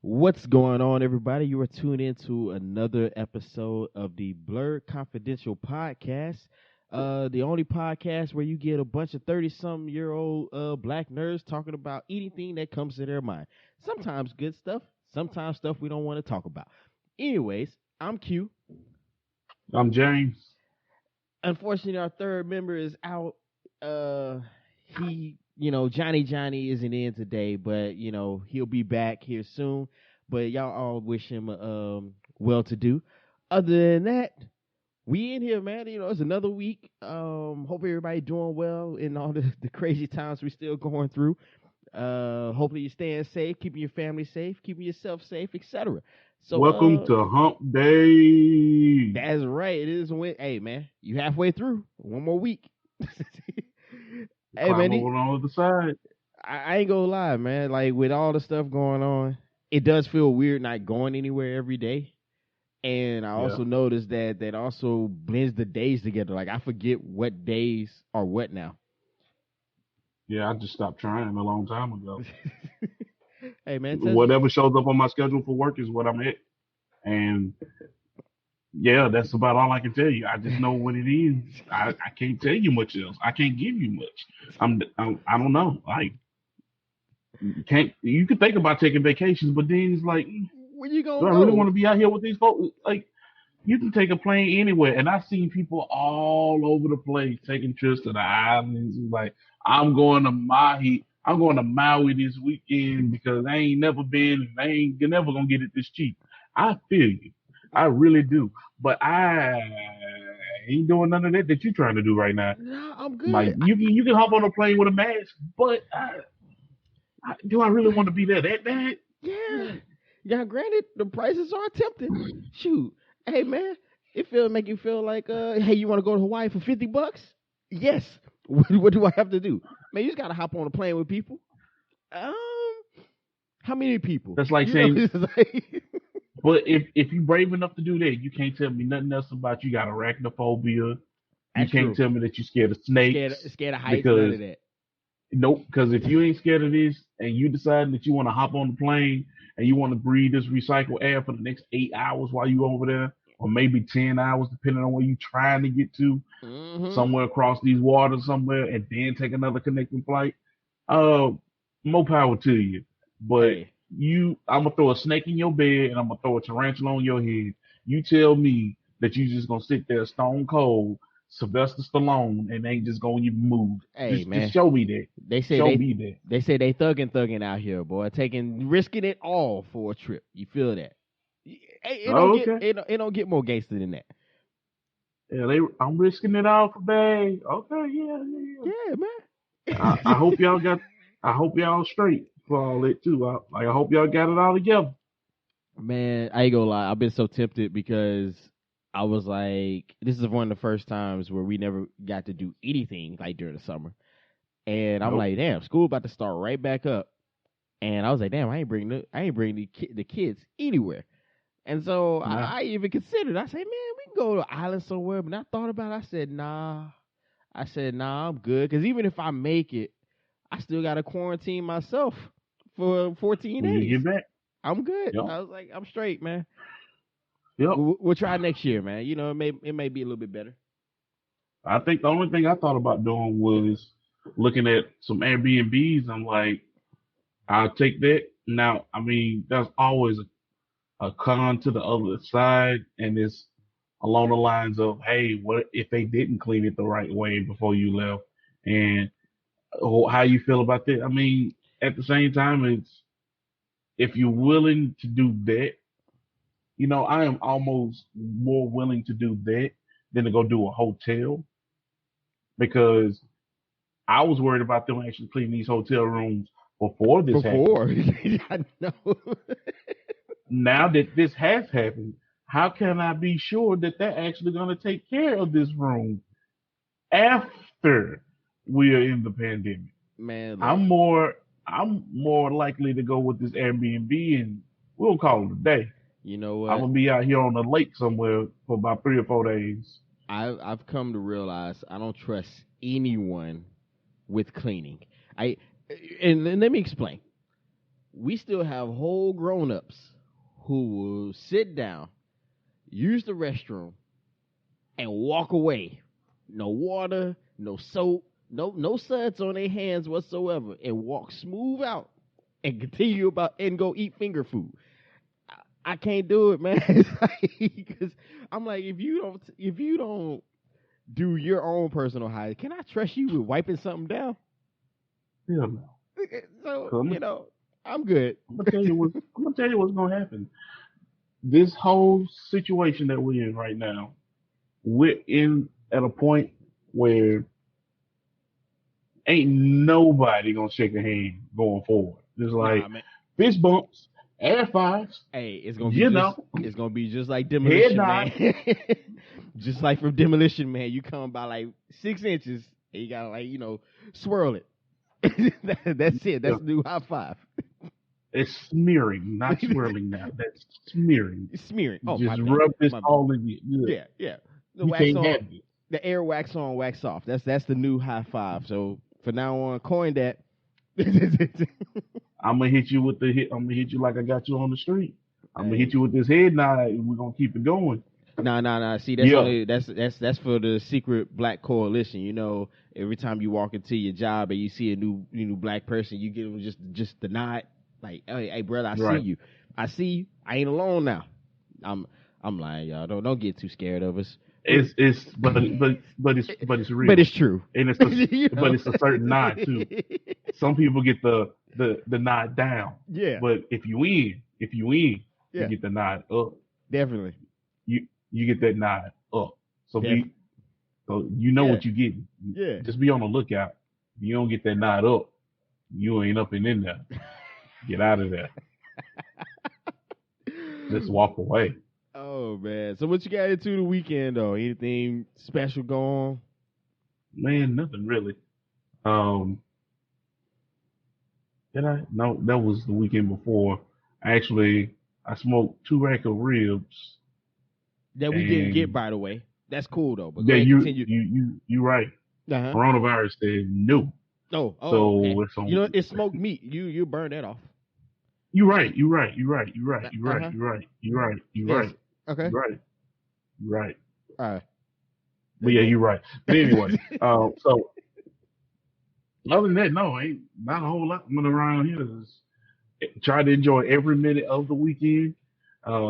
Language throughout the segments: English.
What's going on, everybody? You are tuned into another episode of the Blurred Confidential podcast. The only podcast where you get a bunch of 30-something-year-old black nerds talking about anything that comes to their mind. Sometimes good stuff, sometimes stuff we don't want to talk about. Anyways, I'm Q. I'm James. Unfortunately, our third member is out. Johnny isn't in today, but he'll be back here soon. But y'all all wish him well to do. Other than that, we in here, man. It's another week. Hope everybody doing well in all the crazy times we still going through. Hopefully you're staying safe, keeping your family safe, keeping yourself safe, etc. So Welcome to Hump Day. that's right. It is when hey man, you halfway through. One more week. Hey Climb man, over on the other side. I ain't gonna lie, man. Like with all the stuff going on, it does feel weird not going anywhere every day. And I Yeah. also noticed that also blends the days together. Like I forget what days are what now. Yeah, I just stopped trying a long time ago. Hey man, Whatever shows up on my schedule for work is what I'm at. And yeah, that's about all I can tell you. I just know what it is. I can't tell you much else. I can't give you much. I don't know. Like you could think about taking vacations, but then it's like, where you do gonna I really go? want to be out here with these folks? Like you can take a plane anywhere, and I've seen people all over the place taking trips to the islands. Like I'm going to Maui. I'm going to Maui this weekend because I ain't never been. And you're never gonna get it this cheap. I feel you, I really do. But I ain't doing none of that you're trying to do right now. Nah, I'm Like good. you can hop on a plane with a mask, but do I really want to be there that bad? Yeah. Yeah, granted, the prices are tempting. Shoot. Hey man, make you feel like hey, you wanna go to Hawaii for $50? Yes. What do I have to do? Man, you just gotta hop on a plane with people. Um how many people? That's like You know, saying it's like But if you're brave enough to do that, you can't tell me nothing else about you got arachnophobia. You that's can't true. tell me that you're scared of Scared snakes scared of heights, none of because that. nope. Because if you ain't scared of this and you decide that you want to hop on the plane and you want to breathe this recycled air for the next 8 hours while you over there, or maybe 10 hours, depending on where you're trying to get to, Mm-hmm. somewhere across these waters somewhere, and then take another connecting flight, uh, more power to you. But Hey. I'm gonna throw a snake in your bed and I'm gonna throw a tarantula on your head. You tell me that you just gonna sit there stone cold, Sylvester Stallone, and ain't just gonna even move. Hey Just man. show me that. They say Show they me that. they say they thugging out here, boy, risking it all for a trip. You feel that? It don't Oh, get okay. it don't get more gangster than that. Yeah, I'm risking it all for Bay. Okay, yeah, yeah, Yeah, yeah. man. I hope y'all got. I hope y'all straight for all that too. I hope y'all got it all together. Man, I ain't gonna lie. I've been so tempted because I was like, this is one of the first times where we never got to do anything like during the summer, and I'm Nope. like, damn, school about to start right back up, and I was like, damn, I ain't bring the kids anywhere. And so Nah. I even considered. I said, man, we can go to an island somewhere. But I thought about it. I said, nah. I'm good. Because even if I make it, I still got to quarantine myself for 14 When you days. get back. I'm good. Yep. I was like, I'm straight, man. Yep. We'll try next year, man. It may be a little bit better. I think the only thing I thought about doing was looking at some Airbnbs. I'm like, I'll take that. Now, I mean, there's always a con to the other side, and it's along the lines of, hey, what if they didn't clean it the right way before you left, and how you feel about that? I mean, at the same time, it's if you're willing to do that, I am almost more willing to do that than to go do a hotel because I was worried about them actually cleaning these hotel rooms before this happened. Before. I know. Now that this has happened, how can I be sure that they're actually going to take care of this room after we are in the pandemic? Man, look. I'm more I'm more likely to go with this Airbnb and we'll call it a day. You know I'm what? gonna be out here on the lake somewhere for about 3 or 4 days. I've come to realize I don't trust anyone with cleaning. I and let me explain. we still have whole grown-ups who will sit down, use the restroom, and walk away. No water, no soap, no suds on their hands whatsoever, and walk smooth out and continue about and go eat finger food. I can't do it, man. Because I'm like, if you don't do your own personal hygiene, can I trust you with wiping something down? Hell no. So I'm good. I'm gonna tell you what's gonna happen. This whole situation that we're in right now, we're in at a point where ain't nobody gonna shake a hand going forward. It's like fist bumps, air fives. Hey, it's gonna be just like Demolition Man. Just like from Demolition Man, you come by like 6 inches and you gotta swirl it. That's it. That's the new high five. It's smearing, not swirling now. That's smearing. It's smearing. Oh, just rub this all in you. Yeah. The you wax can't on, have it. The air wax on, wax off. That's the new high five. So for now on, coin that. I'm gonna hit you with the hit. I'm gonna hit you like I got you on the street. I'm gonna hit you with this head nod, and we're gonna keep it going. Nah. See, that's for the secret black coalition. You know, every time you walk into your job and you see a new black person, you give them just the nod, like, hey brother, I see you. I see you. I ain't alone now. I'm lying, y'all. Don't get too scared of us. But it's real. But it's true. And it's but it's a certain nod too. Some people get the nod down. Yeah. But if you win, you get the nod up. Definitely. You get that nod up. So you know what you're getting. Yeah. Just be on the lookout. If you don't get that nod up, you ain't up and in there. Get out of there. Just walk away. Oh man. So what you got into the weekend though? Anything special going on? Man, nothing really. No, that was the weekend before. I smoked 2 rack of ribs. That we didn't get, by the way. That's cool though. But you right. Uh-huh. Coronavirus said no. So okay. It's smoked meat. You burn that off. You're right. You're right. Yes. Okay. You're right. All right. But yeah, you're right. But anyway, so other than that, no, ain't not a whole lot going around here. Tried to enjoy every minute of the weekend.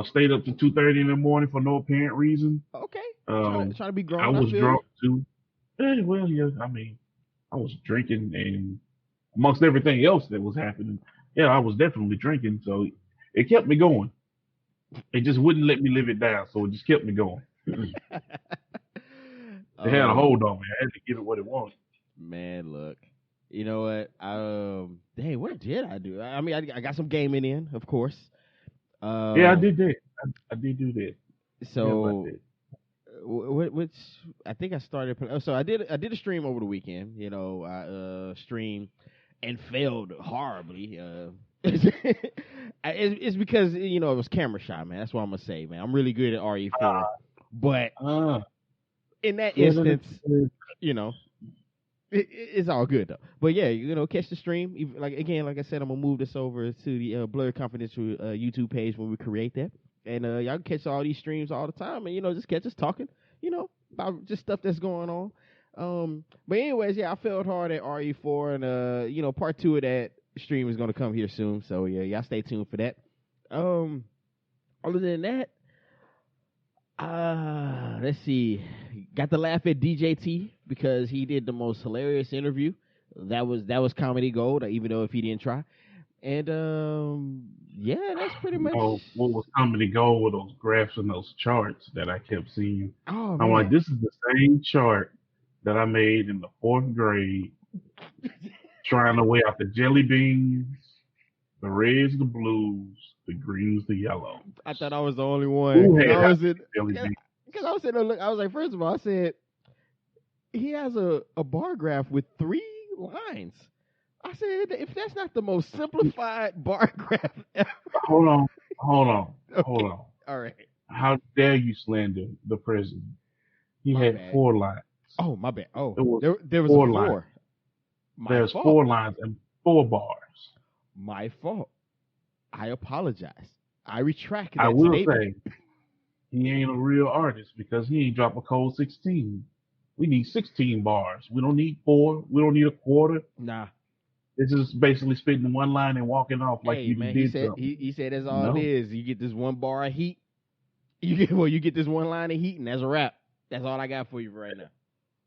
Stayed up to 2:30 in the morning for no apparent reason. Okay. Trying to be grown. I was drunk too. Well, yeah. I mean, I was drinking, and amongst everything else that was happening, I was definitely drinking. So it kept me going. It just wouldn't let me live it down, so it just kept me going. It had a hold on me. I had to give it what it wanted. Man, look. You know what? What did I do? I mean, I got some gaming in, of course. I did that. I did do that. So, which I think I started. So I did a stream over the weekend. You know, I streamed and failed horribly. It's because it was camera shy, man. That's what I'm gonna say, man. I'm really good at RE4, but in that instance, it's all good though. But yeah, catch the stream. Like I said, I'm gonna move this over to the Blurred Confidential YouTube page when we create that, and y'all can catch all these streams all the time, and just catch us talking, about just stuff that's going on. But anyways, I failed hard at RE4, and part 2 of that stream is gonna come here soon. So yeah, y'all stay tuned for that. Other than that, let's see. Got to laugh at DJT because he did the most hilarious interview. That was comedy gold, even though if he didn't try. And that's pretty much. What was comedy gold with those graphs and those charts that I kept seeing? Oh, I'm like, this is the same chart that I made in the 4th grade, trying to weigh out the jelly beans, the reds, the blues, the greens, the yellows. I thought I was the only one. Because I was sitting there looking. I was like, first of all, I said he has a bar graph with 3 lines. I said, if that's not the most simplified bar graph ever. Hold on. Okay. Hold on. All right. How dare you slander the president? He had bad. 4 lines. Oh, my bad. Oh, there was 4 lines. There's 4 lines and 4 bars. My fault. I apologize. I retract I that will statement. say he ain't a real artist because he ain't drop a cold 16. We need 16 bars. We don't need four. We don't need a quarter. Nah. This is basically spitting one line and walking off like Hey you just man, he did said something. he said that's all it No, is. You get this one bar of heat. You get this one line of heat, and that's a wrap. That's all I got for you for right now.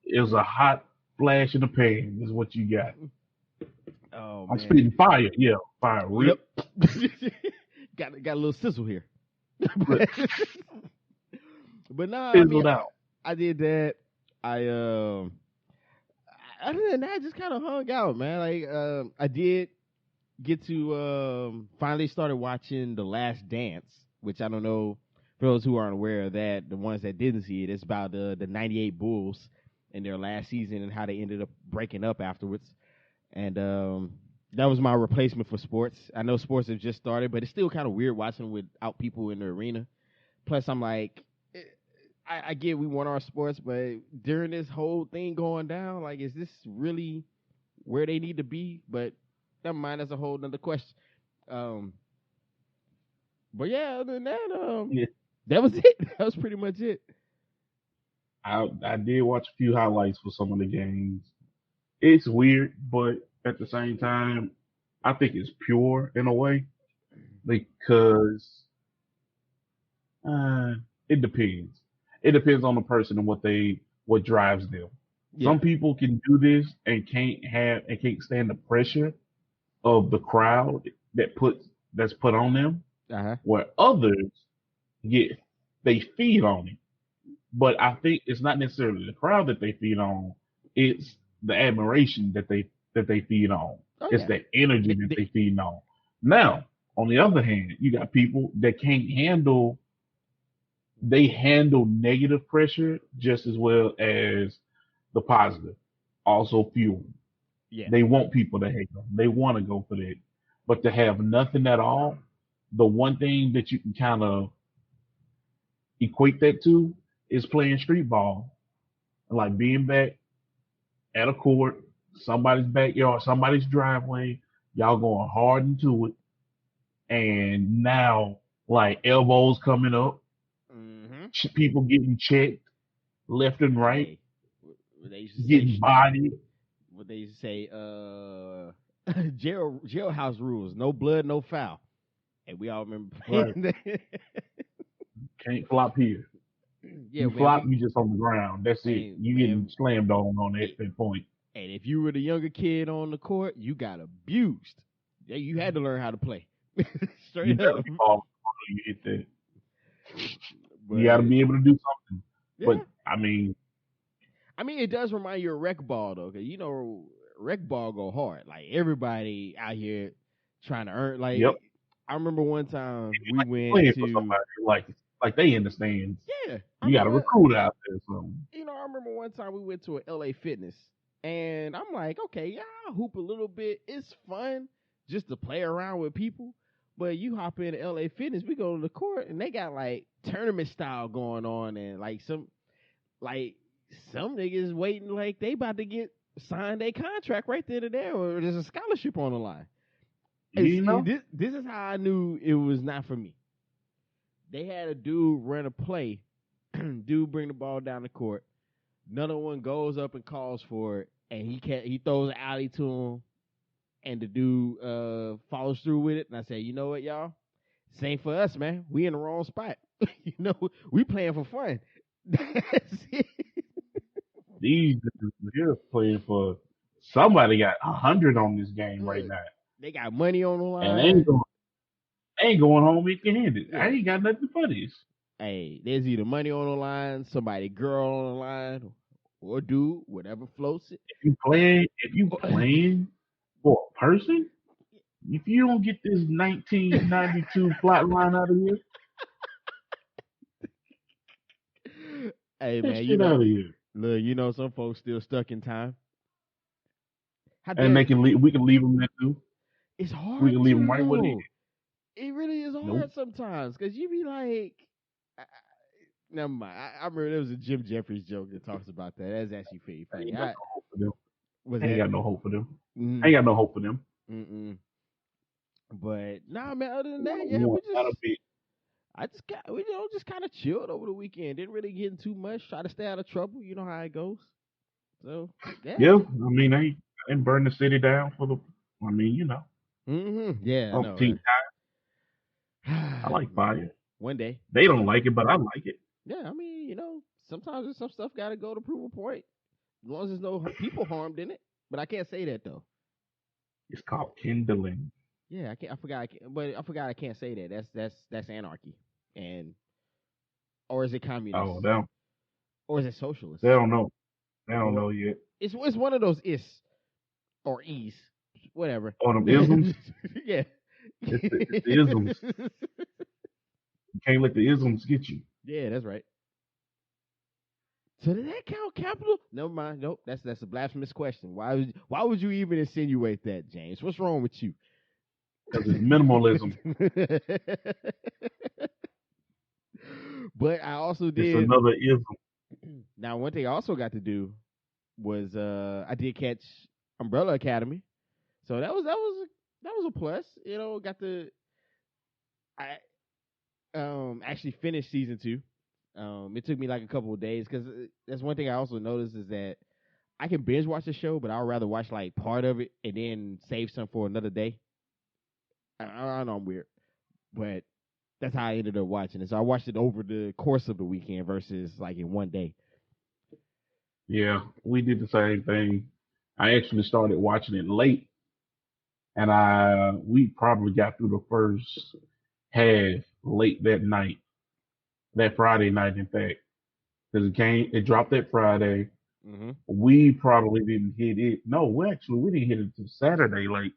it was a hot flash in the pan. Is what you got. Oh I'm man. spitting fire. Yeah, fire. Yep. Rip, got a little sizzle here. rip, But nah, I mean, fizzled out. I did that. I other than that, I just kind of hung out, man. Like I did get to finally started watching The Last Dance, which I don't know for those who aren't aware of that. The ones that didn't see it, it's about the '98 Bulls in their last season and how they ended up breaking up afterwards. And that was my replacement for sports. I know sports have just started, but it's still kind of weird watching without people in the arena. Plus, I'm like, I get we want our sports, but during this whole thing going down, like, is this really where they need to be? But never mind, that's a whole nother question. Um, but yeah, other than that, Yeah, that was it. That was pretty much it. I did watch a few highlights for some of the games. It's weird, but at the same time, I think it's pure in a way because uh, it depends. It depends on the person and what drives them. Yeah. Some people can do this and can't stand the pressure of the crowd that's put on them, Uh huh. where others get they feed on it. But I think it's not necessarily the crowd that they feed on; it's the admiration that they feed on. Oh It's yeah. the energy that they feed on. Now, on the other hand, you got people that can't handle they handle negative pressure just as well as the positive. Also fuel. Yeah. They want people to hate them. They want to go for that. But to have nothing at all, the one thing that you can kind of equate that to is playing street ball. Like being back at a court, somebody's backyard, somebody's driveway, y'all going hard into it. And now, like elbows coming up, Mm-hmm. people getting checked left and right, Hey, they used to say getting bodied. what they used to say, jailhouse rules, no blood, no foul. And we all remember Right. playing that. Can't flop here. Yeah, You man. flop, you just on the ground. That's it. Hey, You getting man. slammed on Hey, that point. and if you were the younger kid on the court, you got abused. Yeah, you had to learn how to play. You Straight better up. be balling before you hit that. You got to But be able to do something. yeah, But I mean, I mean, it does remind you of rec ball though, because rec ball go hard. Like everybody out here trying to earn. yep, Like I remember one time we like you went playing for to. somebody. Like they in the stands. Yeah, I You got a remember. recruit out there. So I remember one time we went to an LA Fitness, and I'm like, okay, yeah, I'll hoop a little bit. It's fun just to play around with people. But you hop in LA Fitness, we go to the court, and they got like tournament style going on, and like some niggas waiting like they about to get signed a contract right there to there, or there's a scholarship on the line. And you see, know, this is how I knew it was not for me. They had a dude run a play, dude bring the ball down the court. Another one goes up and calls for it, and he throws an alley to him, and the dude follows through with it. And I say, you know what, y'all? This ain't for us, man. We in the wrong spot. We playing for fun. That's it. these dudes here playing for somebody got 100 on this game right Look, now, they got money on the and line. ain't going home empty-handed. I Yeah. ain't got nothing for this. Hey, there's either money on the line, somebody girl on the line, or dude, whatever floats it. If you playing for a person, if you don't get this 1992 flat line out of here, Hey that man, shit out of here. look, some folks still stuck in time. How And dare we can leave them there too. it's We hard can leave them to right where they though. It really is Nope. hard sometimes because you be like, never mind. I remember there was a Jim Jeffries joke that talks about that. That's actually pretty I funny. ain't got no hope for them. Was I ain't that? got no hope for them. I Mm, ain't got no hope for them. mm-mm. But nah, man. Other than that, yeah, One out of it. we just kind of chilled over the weekend. Didn't really get into much. Try to stay out of trouble. You know how it goes. So yeah. Yeah, I mean they burn the city down for the. I mean, Yeah, I know, umpteen right? time. I like Man, fire. one day. They don't like it, but I like it. Yeah, I mean, sometimes there's some stuff got to go to prove a point. As long as there's no people harmed in it. But I can't say that though. It's called kindling. Yeah, I can't. I forgot. But I forgot I can't say that. That's anarchy, and or is it communist, Oh, or is it socialist, they don't know. They don't or know yet. it's one of those is or e's, whatever. On them isms, Yeah. it's the isms. You can't let the isms get you. Yeah, that's right. So did that count capital? Never mind. Nope. That's a blasphemous question. Why would you even insinuate that, James? What's wrong with you? Because it's minimalism. But I also It's did. another ism. Now, one thing I also got to do was I did catch Umbrella Academy, so that was a plus. Got to I actually finished season 2. It took me like a couple of days because that's one thing I also noticed is that I can binge watch a show, but I'd rather watch like part of it and then save some for another day. I know I'm weird, but that's how I ended up watching it. So I watched it over the course of the weekend versus like in one day. Yeah, we did the same thing. I actually started watching it late, and we probably got through the first half late that night, that Friday night, in fact, because it dropped that Friday. Mm-hmm. We probably didn't hit it. No, we didn't hit it until Saturday. Like,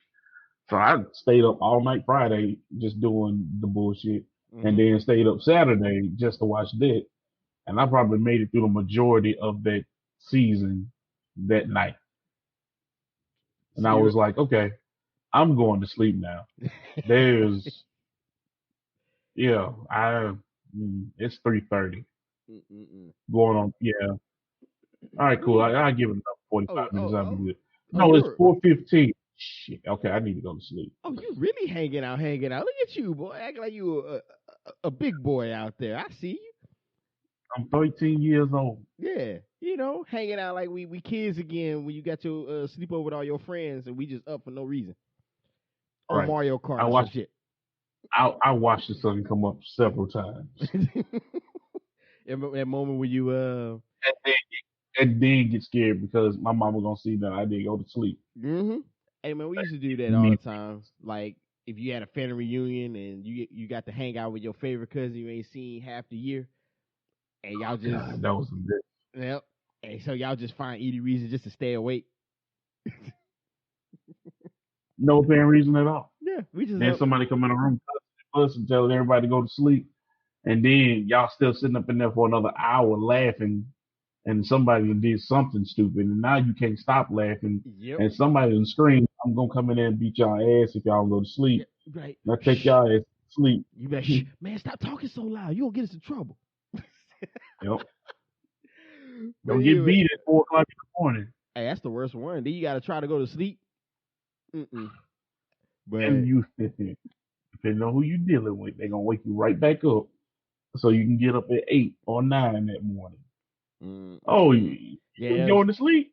so I stayed up all night Friday just doing the bullshit, and Mm-hmm. then stayed up Saturday just to watch that. And I probably made it through the majority of that season that night. And So I was you're. like, okay, I'm going to sleep now. There's, yeah, it's 3:30 Mm-mm-mm. going on. Yeah, all right, cool. I give it another Oh, 45 minutes. oh, I'll be oh, good. oh, No, it's you're. 4:15. Shit. Okay, I need to go to sleep. You really hanging out, hanging out. Look at you, boy, acting like you a big boy out there. I see you. I'm 13 years old. Yeah, hanging out like we kids again when you got your sleepover with all your friends and we just up for no reason on Right. Mario I Kart or some watched. shit. I watched the sun come up several times, That moment when you and then, get scared because my mama gonna see that I didn't go to sleep. mm-hmm. Hey man, we used to do that all the Me, time. Like if you had a family reunion and you got to hang out with your favorite cousin you ain't seen half the year, and y'all just God, that was a bit. yep. And so y'all just find any reason just to stay awake. No apparent reason at all. Yeah, we just Then up. somebody come in the room, us and tell everybody to go to sleep, and then y'all still sitting up in there for another hour laughing, and somebody did something stupid, and now you can't stop laughing, Yep. and somebody done scream, "I'm gonna come in there and beat y'all ass if y'all don't go to Yep. sleep." Right. And I take Shh. y'all ass to sleep. You better shh. Man, stop talking so loud. You gonna get us in trouble. Yep. But Don't get anyway, beat at 4 o'clock in the morning. hey, that's the worst one. Then you gotta try to go to sleep. Mm-mm. And But you, depending on who you dealing with, they're gonna wake you right back up so you can get up at 8 or 9 that morning. Oh, yeah, you going to sleep?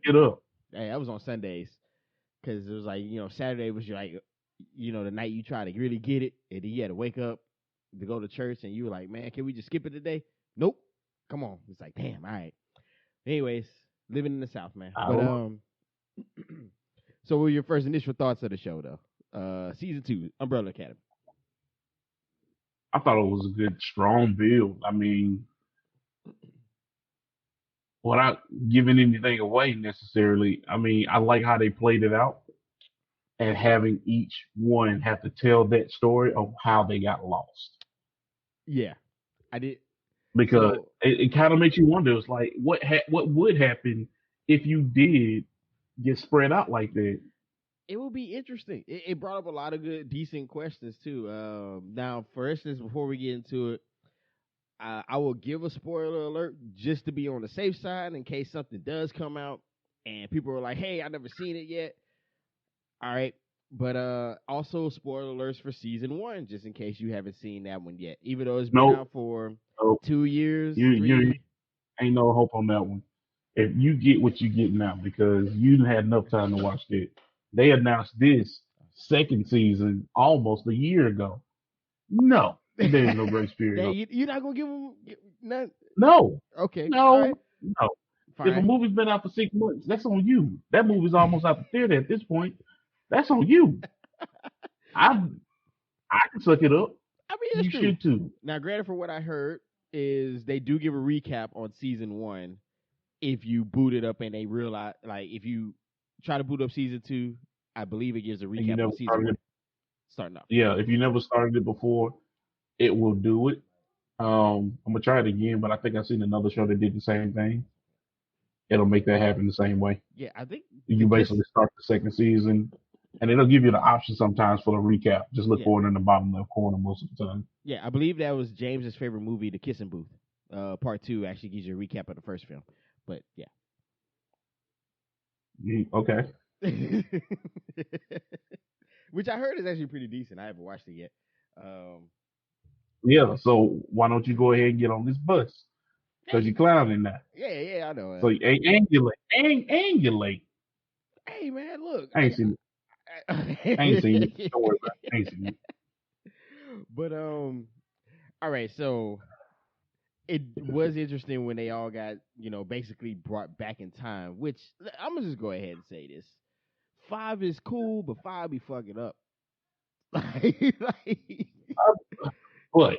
Get up. hey, that was on Sundays because it was like Saturday was like the night you try to really get it, and then you had to wake up to go to church, and you were like, man, can we just skip it today? Nope. Come on. It's like, damn. All right. Anyways, living in the South, man. I But don't know. So what were your first initial thoughts of the show, though? Season 2, Umbrella Academy. I thought it was a good, strong build. I mean, without giving anything away necessarily, I mean, I like how they played it out and having each one have to tell that story of how they got lost. Yeah, I did. Because So it kind of makes you wonder. It's like, what would happen if you did get spread out like that? it will be interesting. It brought up a lot of good, decent questions too. Now, for instance, before we get into it, I will give a spoiler alert just to be on the safe side in case something does come out and people are like, "Hey, I never seen it yet." All right. But also spoiler alerts for season one, just in case you haven't seen that one yet. Even though it's been Nope. out for Nope. 2 years, You 3. ain't no hope on that one. If you get what you get now, because you didn't had enough time to watch it. They announced this second season almost a year ago. No, there's no grace period. You're not gonna give them none. No, Okay, all right, no, no. If a fine. movie's been out for 6 months, that's on you. That movie's almost out the theater at this point. That's on you. I I can suck it up. I mean, it's You true. should too. Now, granted, for what I heard is they do give a recap on season one if you boot it up and they realize, like, if you try to boot up season two, I believe it gives a And you recap never on season started one it. starting off. Yeah, if you never started it before, it will do it. I'm gonna try it again, but I think I've seen another show that did the same thing. It'll make that happen the same way. Yeah, I think the You kiss. basically start the second season, and it'll give you the option sometimes for the recap. Just look Yeah, for it in the bottom left corner most of the time. yeah, I believe that was James's favorite movie, The Kissing Booth. Part two actually gives you a recap of the first film, but yeah. Okay. Which I heard is actually pretty decent. I haven't watched it yet. Um, Yeah. So why don't you go ahead and get on this bus? Because hey, you're clowning now. yeah, I know. So and you're late. And you're late. Hey, man, look, I ain't seen it. I ain't seen it. Don't worry about it. I ain't seen it. But all right. So it was interesting when they all got basically brought back in time. Which I'm gonna just go ahead and say this: 5 is cool, but 5 be fucking up. like But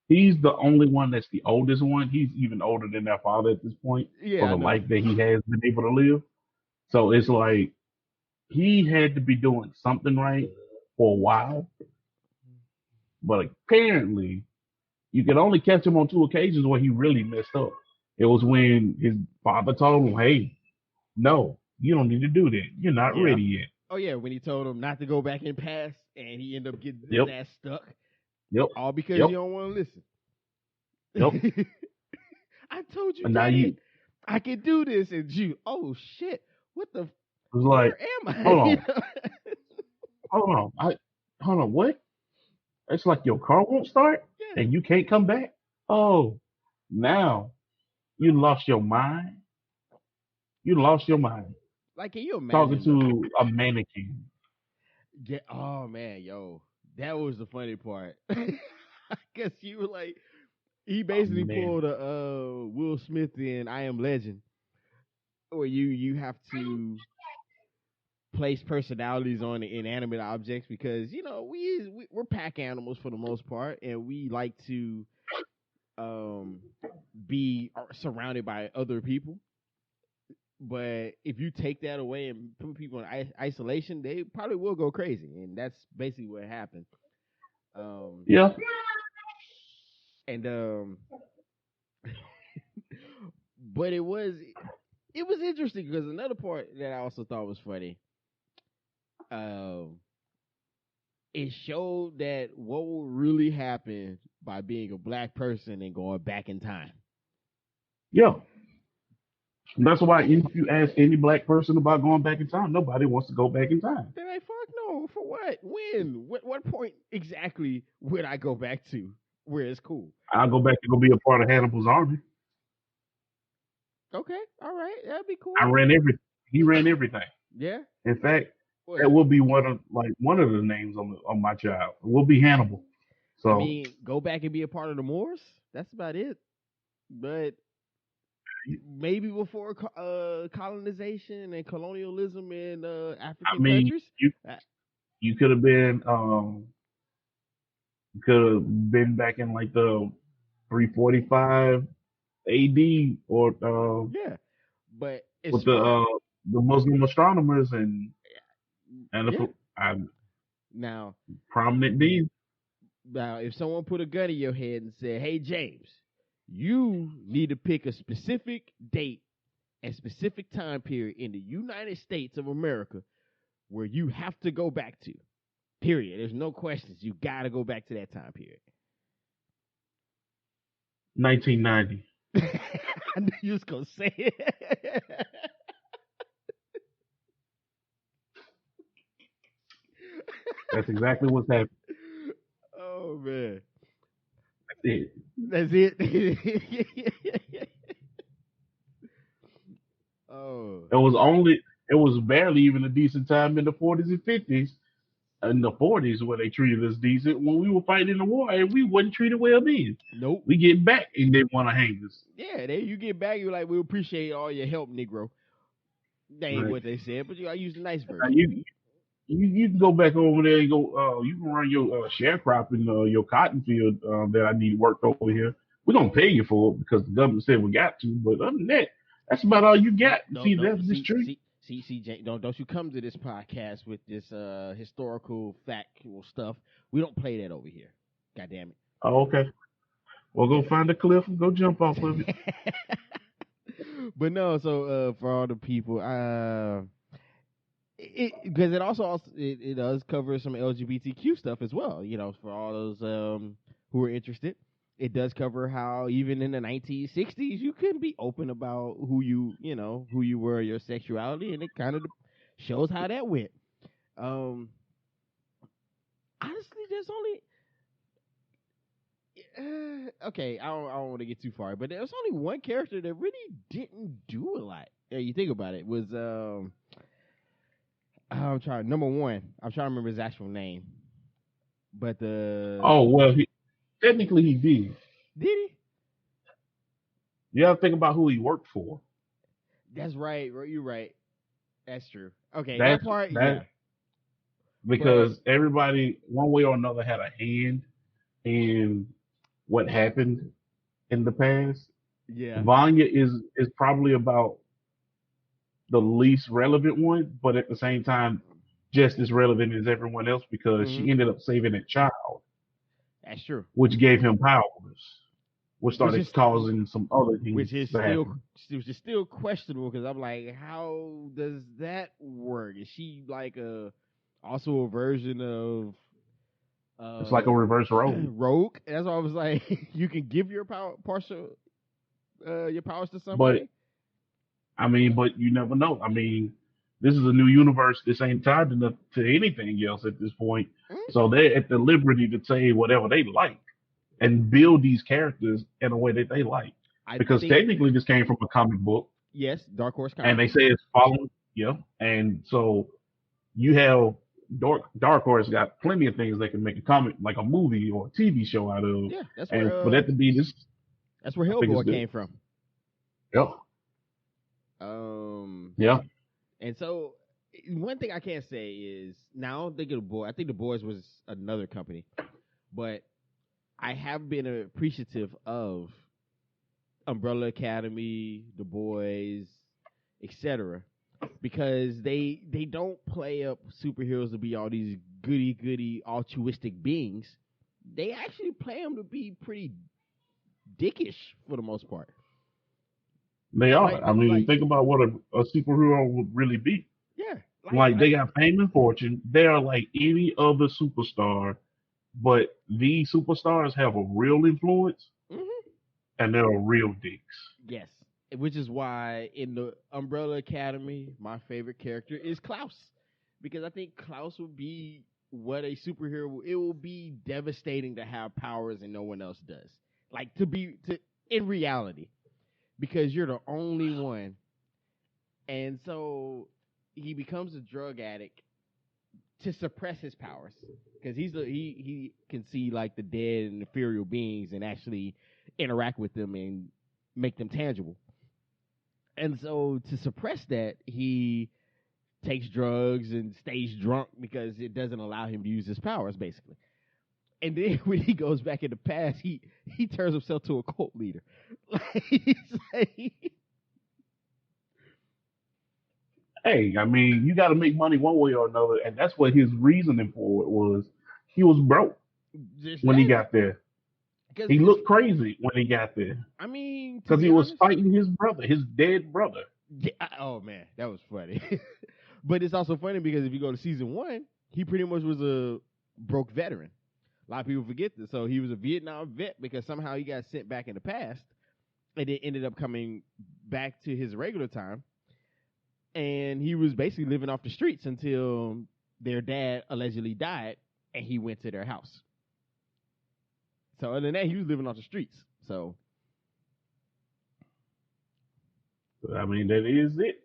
he's the only one that's the oldest one. He's even older than their father at this point for yeah, I the know. life that he has been able to live. So it's like he had to be doing something right for a while. But apparently, you could only catch him on two occasions where he really messed up. It was when his father told him, "Hey, no, you don't need to do that. You're not Yeah. ready yet." Oh yeah, when he told him not to go back and pass, and he ended up getting his Yep, ass stuck, yep, all because yep, you don't want to yep. listen. I told you, And now Daddy, you I can do this, and you, oh shit, what the? was like, Where am I? hold on, hold on, hold on, what? It's like your car won't start Yeah. and you can't come back. Oh, now you lost your mind. You lost your mind Like, can you talking imagine though? to a mannequin. Oh man, yo, that was the funny part. I guess you were like, he A basically man. pulled a Will Smith in I Am Legend, where you have to place personalities on inanimate objects because we're pack animals for the most part, and we like to um, be surrounded by other people. But if you take that away and put people in isolation, they probably will go crazy, and that's basically what happened. Um, Yeah. and but it was interesting because another part that I also thought was funny. Um, it showed that what will really happen by being a black person and going back in time. Yeah. That's why if you ask any black person about going back in time, nobody wants to go back in time. They're like, fuck no, for what? When? What point exactly would I go back to where it's cool? I'll go back to go be a part of Hannibal's army. Okay, all right, that'd be I cool. ran everything. He ran everything. Yeah. In fact, that What? will be one of the names on my child. It will be Hannibal. I So mean, go back and be a part of the Moors. That's about it. But maybe before colonization and colonialism in I African mean, countries. you Uh, you could have been back in like the 345 AD or yeah, but as with the far Muslim astronomers and yeah. the Now, prominent deeds. if someone put a gun in your head and said, "Hey, James, you need to pick a specific date and specific time period in the United States of America where you have to go back to," period. There's no questions. You got to go back to that time period. 1990. I knew you was gonna say it. That's exactly what's happening. Oh man, That's it. that's it. Oh, It was barely even a decent time in the 40s and 50s. In the 40s, where they treated us decent when we were fighting in the war, and we wasn't treated well then. nope. We get back and they want to hang us. Yeah, they you get back, you're like, we appreciate all your help, Negro. That ain't Right. what they said, but I use the nice Now, version. you can go back over there and go. You can run your sharecropping, your cotton field that I need worked over here. We're gonna pay you for it because the government said we got to. But other than that, that's about all you Nope, got. nope, See, nope. that's this tree. Jay, don't you come to this podcast with this historical factual stuff. We don't play that over here. God damn Oh, okay. Well, go find a cliff and go jump off of it. it. But no, so for all the people, because it does cover some LGBTQ stuff as well. You know, for all those who are interested, it does cover how even in the 1960s you couldn't be open about who you were, your sexuality, and it kind of shows how that went. Um, honestly, there's only okay. I don't want to get too far, but there's only one character that really didn't do a lot. Yeah, you think about it. Was I'm trying. Number one, I'm trying to remember his actual name, but the Oh well, technically he did. did he? You got to think about who he worked for. That's right. You're right. That's true. Okay, that That's part, yeah. that But because everybody, one way or another, had a hand in what happened in the past. yeah, Vanya is probably about the least relevant one, but at the same time, just as relevant as everyone else because hmm she ended up saving a child, that's true. which gave him powers, which Which started is causing some other things which is to still happen. which is still questionable because I'm like, how does that work? Is she like also a version of It's like a reverse road. Rogue? That's why I was like, you can give your your powers to But somebody. I mean, but you never know. I mean, this is a new universe. This ain't tied to anything else at this point. Mm, So they're at the liberty to say whatever they like and build these characters in a way that they like. I Because think technically, this came from a comic book, yes, Dark Horse and Comics. they say it's following. Yeah, and so you have Dark Horse got plenty of things they can make a comic, like a movie or a TV show out of. Yeah, And for that to be this, that's where I think it's Hellboy good. came from. Yeah, Um, yeah. and so one thing I can't say is now I don't think of the boy. I think the boys was another company, but I have been appreciative of Umbrella Academy, the boys, etc. Because they don't play up superheroes to be all these goody altruistic beings. They actually play them to be pretty dickish for the most part. They are. Like I mean, like think about what a superhero would really be. yeah, Like they got fame and fortune. They are like any other superstar, but these superstars have a real influence mhm. and they're real dicks. Yes, which is why in the Umbrella Academy, my favorite character is Klaus, because I think Klaus will be what a superhero. It will be devastating to have powers and no one else does. Like to in reality, because you're the only one, and so he becomes a drug addict to suppress his powers because he can see like the dead and ethereal beings and actually interact with them and make them tangible. And so to suppress that, he takes drugs and stays drunk because it doesn't allow him to use his powers, basically. And then when he goes back in the past, he turns himself to a cult leader. Like, Hey, I mean, you got to make money one way or another, and that's what his reasoning for it was. He was broke just when he that got there. because He it's. looked crazy when he got there I mean, to because be he was honest, fighting his brother, his dead brother. yeah, oh man, that was funny. But it's also funny because if you go to season one, he pretty much was a broke veteran. A lot of people forget this. So he was a Vietnam vet because somehow he got sent back in the past, and it ended up coming back to his regular time. And he was basically living off the streets until their dad allegedly died, and he went to their house. So other than that, he was living off the streets. So I mean, that is it.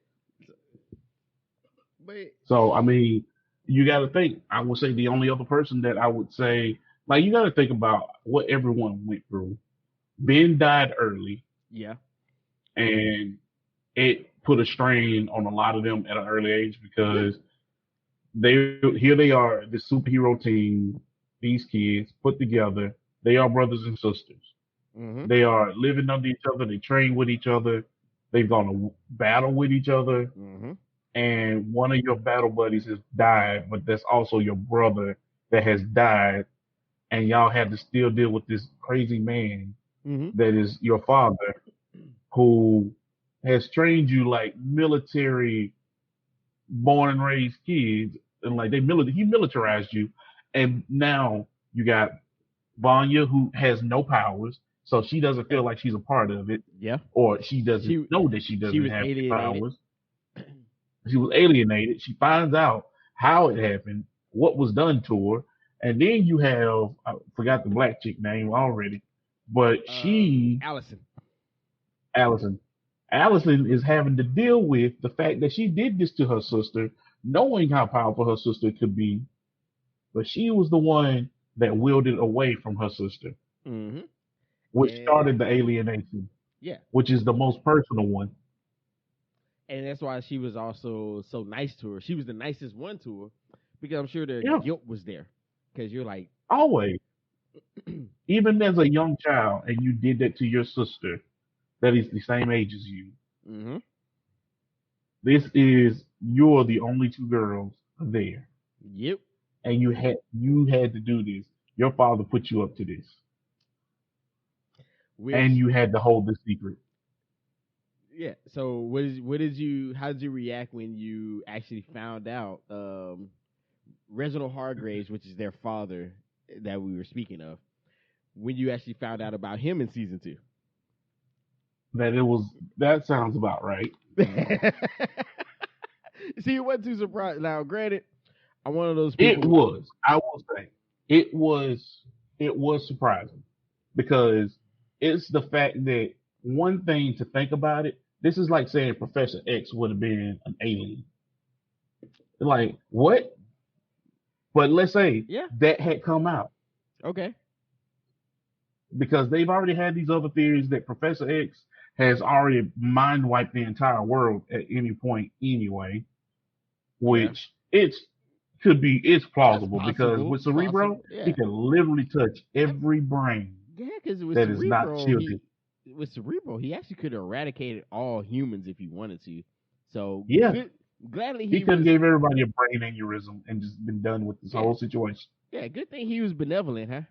but So, I mean, you got to think. I would say the only other person that I would say, like, you got to think about what everyone went through. Ben died early, yeah. and it put a strain on a lot of them at an early age Yeah. because here they are, this superhero team, these kids put together. They are brothers and sisters. Mm-hmm. They are living under each other. They train with each other. They've gone to battle with each other. Mm-hmm. And one of your battle buddies has died, but that's also your brother that has died. And y'all had to still deal with this crazy man Mm-hmm. that is your father who has trained you like military born and raised kids. And like he militarized you. And now you got Vanya, who has no powers, so she doesn't feel like she's a part of it, Yeah. or she doesn't She know that she she doesn't was have any alienated. powers. She was alienated. She finds out how it happened, what was done to her, and then you have I forgot the black chick name already, but Allison. Allison, Allison is having to deal with the fact that she did this to her sister, knowing how powerful her sister could be, but she was the one that willed it away from her sister, Mm-hmm. which And started the alienation, yeah. which is the most personal one. And that's why she was also so nice to her. She was the nicest one to her because I'm sure the Yeah, guilt was there. Because you're like, always. Even as a young child, and you did that to your sister that is the same age as you. mm-hmm. You're the only two girls there, Yep. and you had to do this. Your father put you up to this, and Which you had to hold the secret. yeah. So what did you how did you react when you actually found out Reginald Hargraves, which is their father that we were speaking of, when you actually found out about him in season 2? That sounds about right. See, it wasn't too surprised. Now, granted, I'm one of those It people. was. I will say it was. It was surprising because it's the fact that one thing to think about it. This is like saying Professor X would have been an alien. Like what? But let's say Yeah. that had come out Okay. because they've already had these other theories that Professor X has already mind wiped the entire world at any point anyway, Yeah. which it's That's plausible because possible. with It's possible. Cerebro, he Yeah. can literally touch I, every brain yeah, because with that is not Cerebro, shielded. he actually could have eradicated all humans if he wanted to. So Yeah, good. Gladly he he could have was. gave everybody a brain aneurysm and just been done with this Yeah. whole situation. Yeah. Good thing he was benevolent, huh?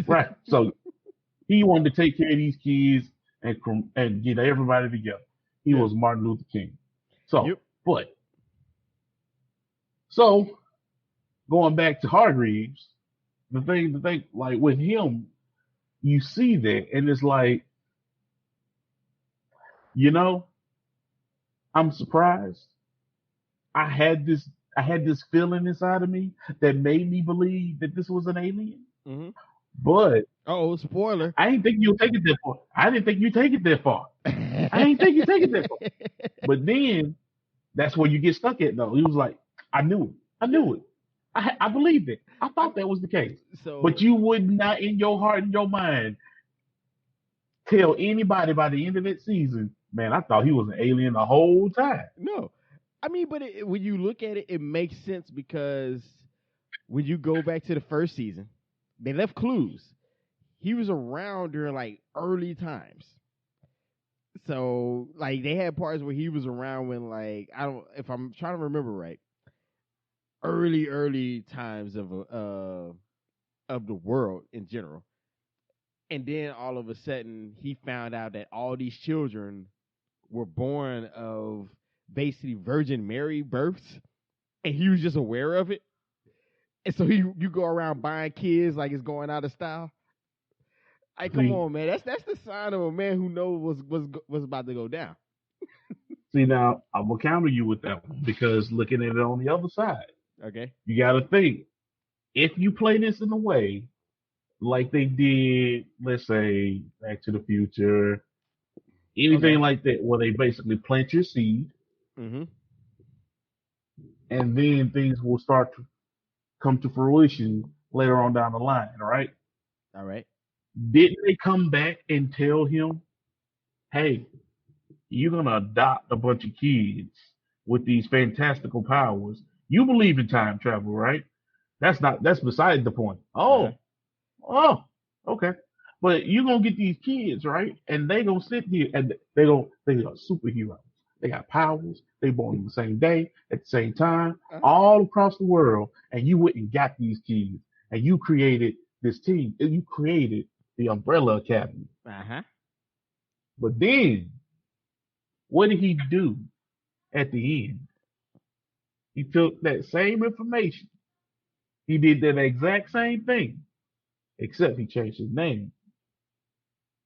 Right. So he wanted to take care of these kids and get everybody together. He Yeah. was Martin Luther King. So, Yep. but so going back to Hargreaves, the thing, like with him, you see that, and it's like, you know, I'm surprised. I had this, I had this feeling inside of me that made me believe that this was an alien, Mm-hmm. but Oh, spoiler. I didn't think you'd take it that far. I didn't think you'd take it that far. I didn't think you'd take it that far. But then that's where you get stuck at, though. He was like, I knew it. I knew it. I believed it. I thought that was the case. But So you would not, in your heart and your mind, tell anybody by the end of that season, man, I thought he was an alien the whole time. no, I mean, but when you look at it, it makes sense because when you go back to the first season, they left clues. He was around during like early times. So like they had parts where he was around when like I don't if I'm trying to remember right, early times of the world in general. And then all of a sudden he found out that all these children were born of basically Virgin Mary births, and he was just aware of it. And so you go around buying kids like it's going out of style. Like, come See, on, man. That's the sign of a man who knows what's about to go down. see now, I will counter you with that one because looking at it on the other side, Okay. You got to think if you play this in a way like they did, let's say Back to the Future, anything Okay. like that, where they basically plant your seed Mm-hmm. and then things will start to come to fruition later on down the line, right? All right. Didn't they come back and tell him, hey, you're going to adopt a bunch of kids with these fantastical powers? You believe in time travel, right? That's beside the point. Uh-huh. Oh, okay. But you're gonna get these kids, right? And they gonna sit here and they are superheroes. They got powers, they born on the same day, at the same time, Uh-huh. all across the world, and you went and got these kids and you created this team, and you created the Umbrella Academy. Uh-huh. But then what did he do at the end? He took that same information, he did that exact same thing, except he changed his name.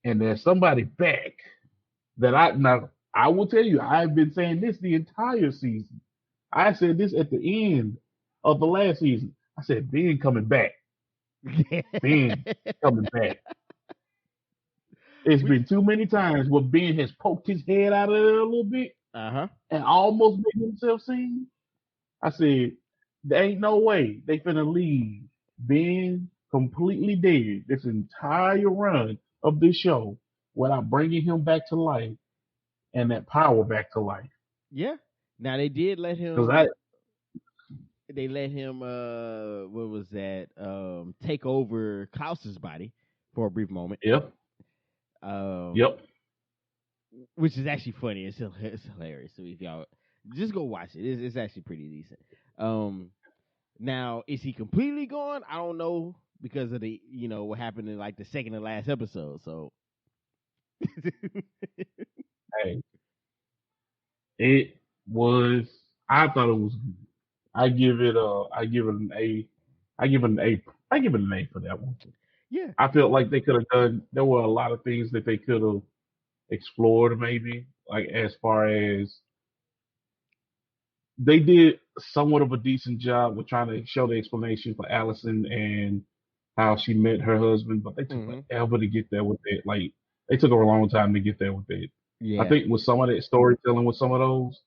And there's somebody back that I will tell you, I've been saying this the entire season. I said this at the end of the last season. I said Ben coming back. Ben coming back. It's Which been too many times where Ben has poked his head out of there a little bit uh-huh. and almost made himself seen. I said, there ain't no way they finna leave Ben completely dead this entire run of this show without bringing him back to life and that power back to life. Yeah. Now they did let Because I, him what was that? Take over Klaus's body for a brief moment. yep, Um yep. which is actually funny. It's hilarious. So if y'all just go watch it. It's actually pretty decent. Now is he completely gone? I don't know because of the what happened in like the second to last episode. So Hey, it was. I thought it was good. I give it an A. I give it an A. I give it an A for that one. yeah, I felt like they could have done. There were a lot of things that they could have explored, maybe like as far as they did somewhat of a decent job with trying to show the explanation for Allison and how she met her husband, but they took hmm forever to get there with it. Like they took a long time to get there with it. I yeah, think with some of that storytelling with some of those,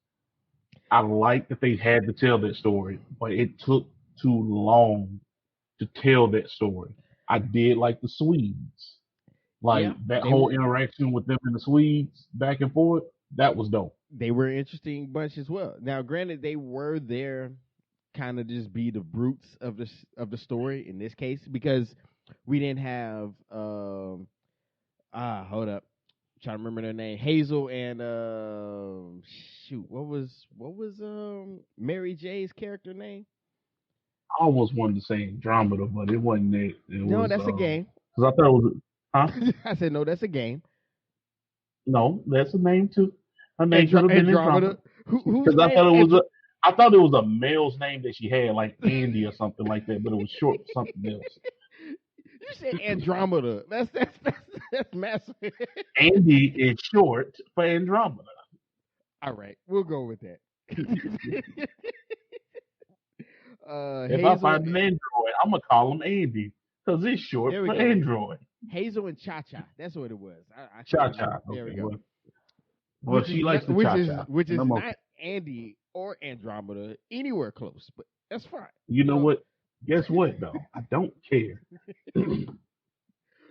I like that they had to tell that story, but it took too long to tell that story. I did like the Swedes. yeah. Like that They whole were interaction with them and the Swedes back and forth, that was dope. they were an interesting bunch as well. Now, granted, they were there kind of just be the brutes of the story in this case because we didn't have hold up, trying to remember their name, Hazel and shoot, what was Mary J's character name? I almost wanted to say Andromeda, but it wasn't it. It No, was that's a game. because I thought it was huh? I said no, that's a game. No, that's a name too. Her name should have been Andromeda. Andromeda Whose because I name? thought it was a. I thought it was a male's name that she had, like Andy or something like that, but it was short for something else. You said Andromeda. That's massive. Andy is short for Andromeda. All right, we'll go with that. If I Hazel. find an android, I'm gonna call him Andy because it's short There we for go. Android. Hazel and Cha Cha. That's what it was. I Cha couldn't remember. cha. There we Okay, go. well, she likes the cha cha, Which and is I'm not okay. Andy or Andromeda anywhere close, but that's fine. You know So what? Guess what though? I don't care.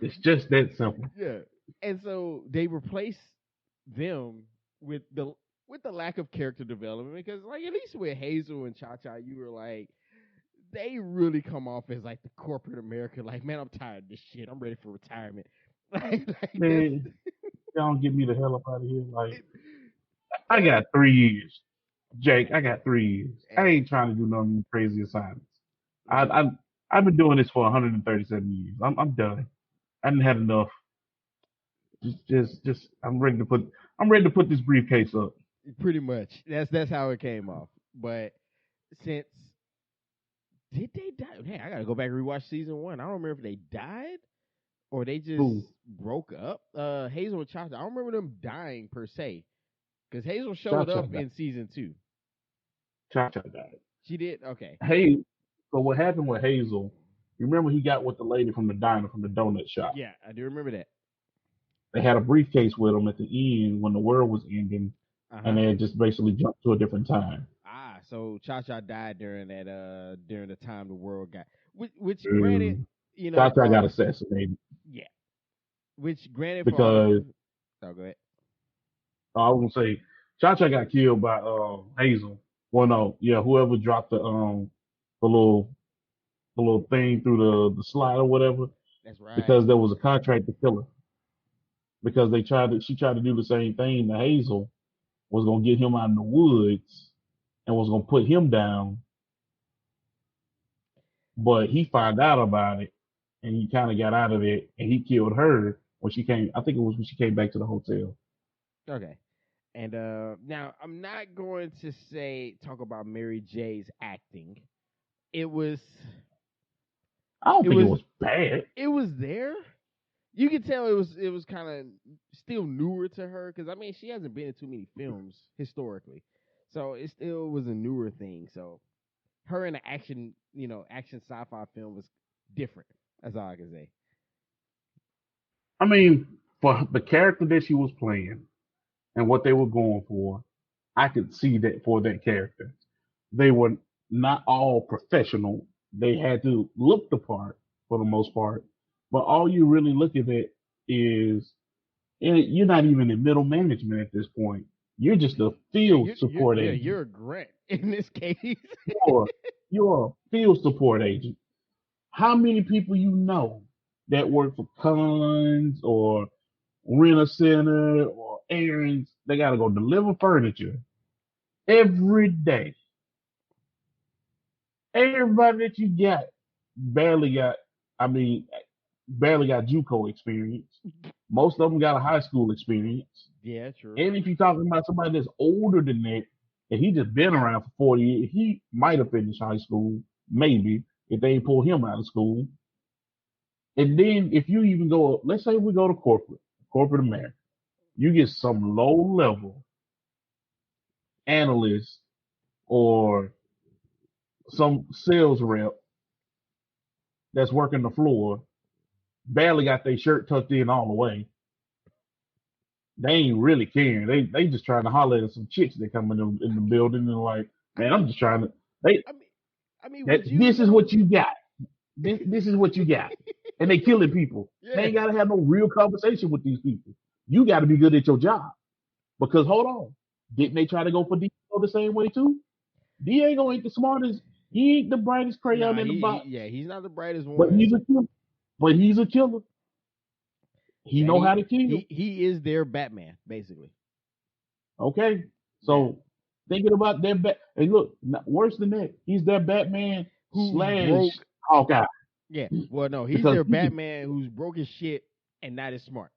It's just that simple. yeah, and so they replace them with the lack of character development because like at least with Hazel and Cha Cha, you were like they really come off as like the corporate America. Like man, I'm tired of this shit. I'm ready for retirement. Like that's Man, y'all get me the hell up out of here. Like it, I got 3 years, Jake. I got 3 years. I hey, ain't trying to do no crazy assignments. I, look, I I've been doing this for 137 years. I'm done. I didn't have enough. Just. I'm ready to put this briefcase up. pretty much that's how it came off. But since did they die? Hey, I gotta go back and rewatch season one. I don't remember if they died or they just Who? broke up. Hazel and Cha Cha. I don't remember them dying per se because Hazel Cha showed Cha up died. in season two. Cha Cha died. She did. Okay. Hey, so what happened with Hazel? You remember he got with the lady from the diner from the donut shop. Yeah, I do remember that. They had a briefcase with them at the end when the world was ending, Uh and huh. they had just basically jumped to a different time. So Cha Cha died during that during the time the world got which granted, Mm. you know, Cha got for assassinated yeah, which granted for all because oh go ahead. I was gonna say Cha got killed by Hazel. Well, no, yeah, whoever dropped the little thing through the slide or whatever, That's right. because there was a contract to kill her. Because she tried to do the same thing to Hazel, was gonna get him out in the woods and was gonna put him down, but he found out about it and he kind of got out of it and he killed her when she came. I think it was when she came back to the hotel. Okay. And now I'm not going to say talk about Mary J's acting. It was I don't it think it was was bad. it was there. You could tell it was kind of still newer to her because I mean she hasn't been in too many films historically, so it still was a newer thing. So her in an action action sci-fi film was different. That's all I can say. I mean, for the character that she was playing and what they were going for, I could see that for that character. They were not all professional. They had to look the part for the most part. But all you really looking at is you're not even in middle management at this point. You're just a Yeah, field support agent. you're a grunt in this case. You're, you're a field support agent. How many people you know that work for Cons or Rent a Center or errands? They got to go deliver furniture every day. Everybody that you got barely got, I mean, barely got JUCO experience. Most of them got a high school experience. Yeah, true. And if you're talking about somebody that's older than that, and he just been around for 40 years, he might have finished high school, maybe, if they ain't pull him out of school. And then if you even go, let's say we go to corporate America, you get some low level analyst or some sales rep that's working the floor, barely got their shirt tucked in all the way. They ain't really caring. They just trying to holler at some chicks that come in the building and like, I man, I'm mean, just trying to. They I mean, that would you this is what know? you got. This is what you got, and they killing people. They Yeah. ain't gotta have no real conversation with these people. You got to be good at your job because hold on, didn't they try to go for Diego the same way too? Diego ain't the smartest. He ain't the brightest crayon Nah, in the box, yeah, he's not the brightest but one. he's a killer. But he's a killer. He Yeah, know how to kill. he is their Batman basically. Okay, Yeah. so thinking about that, and look, worse than that, he's their Batman Who's slash broke? Hawkeye Yeah. Well, no, he's because their he can Batman who's broke as shit and not as smart.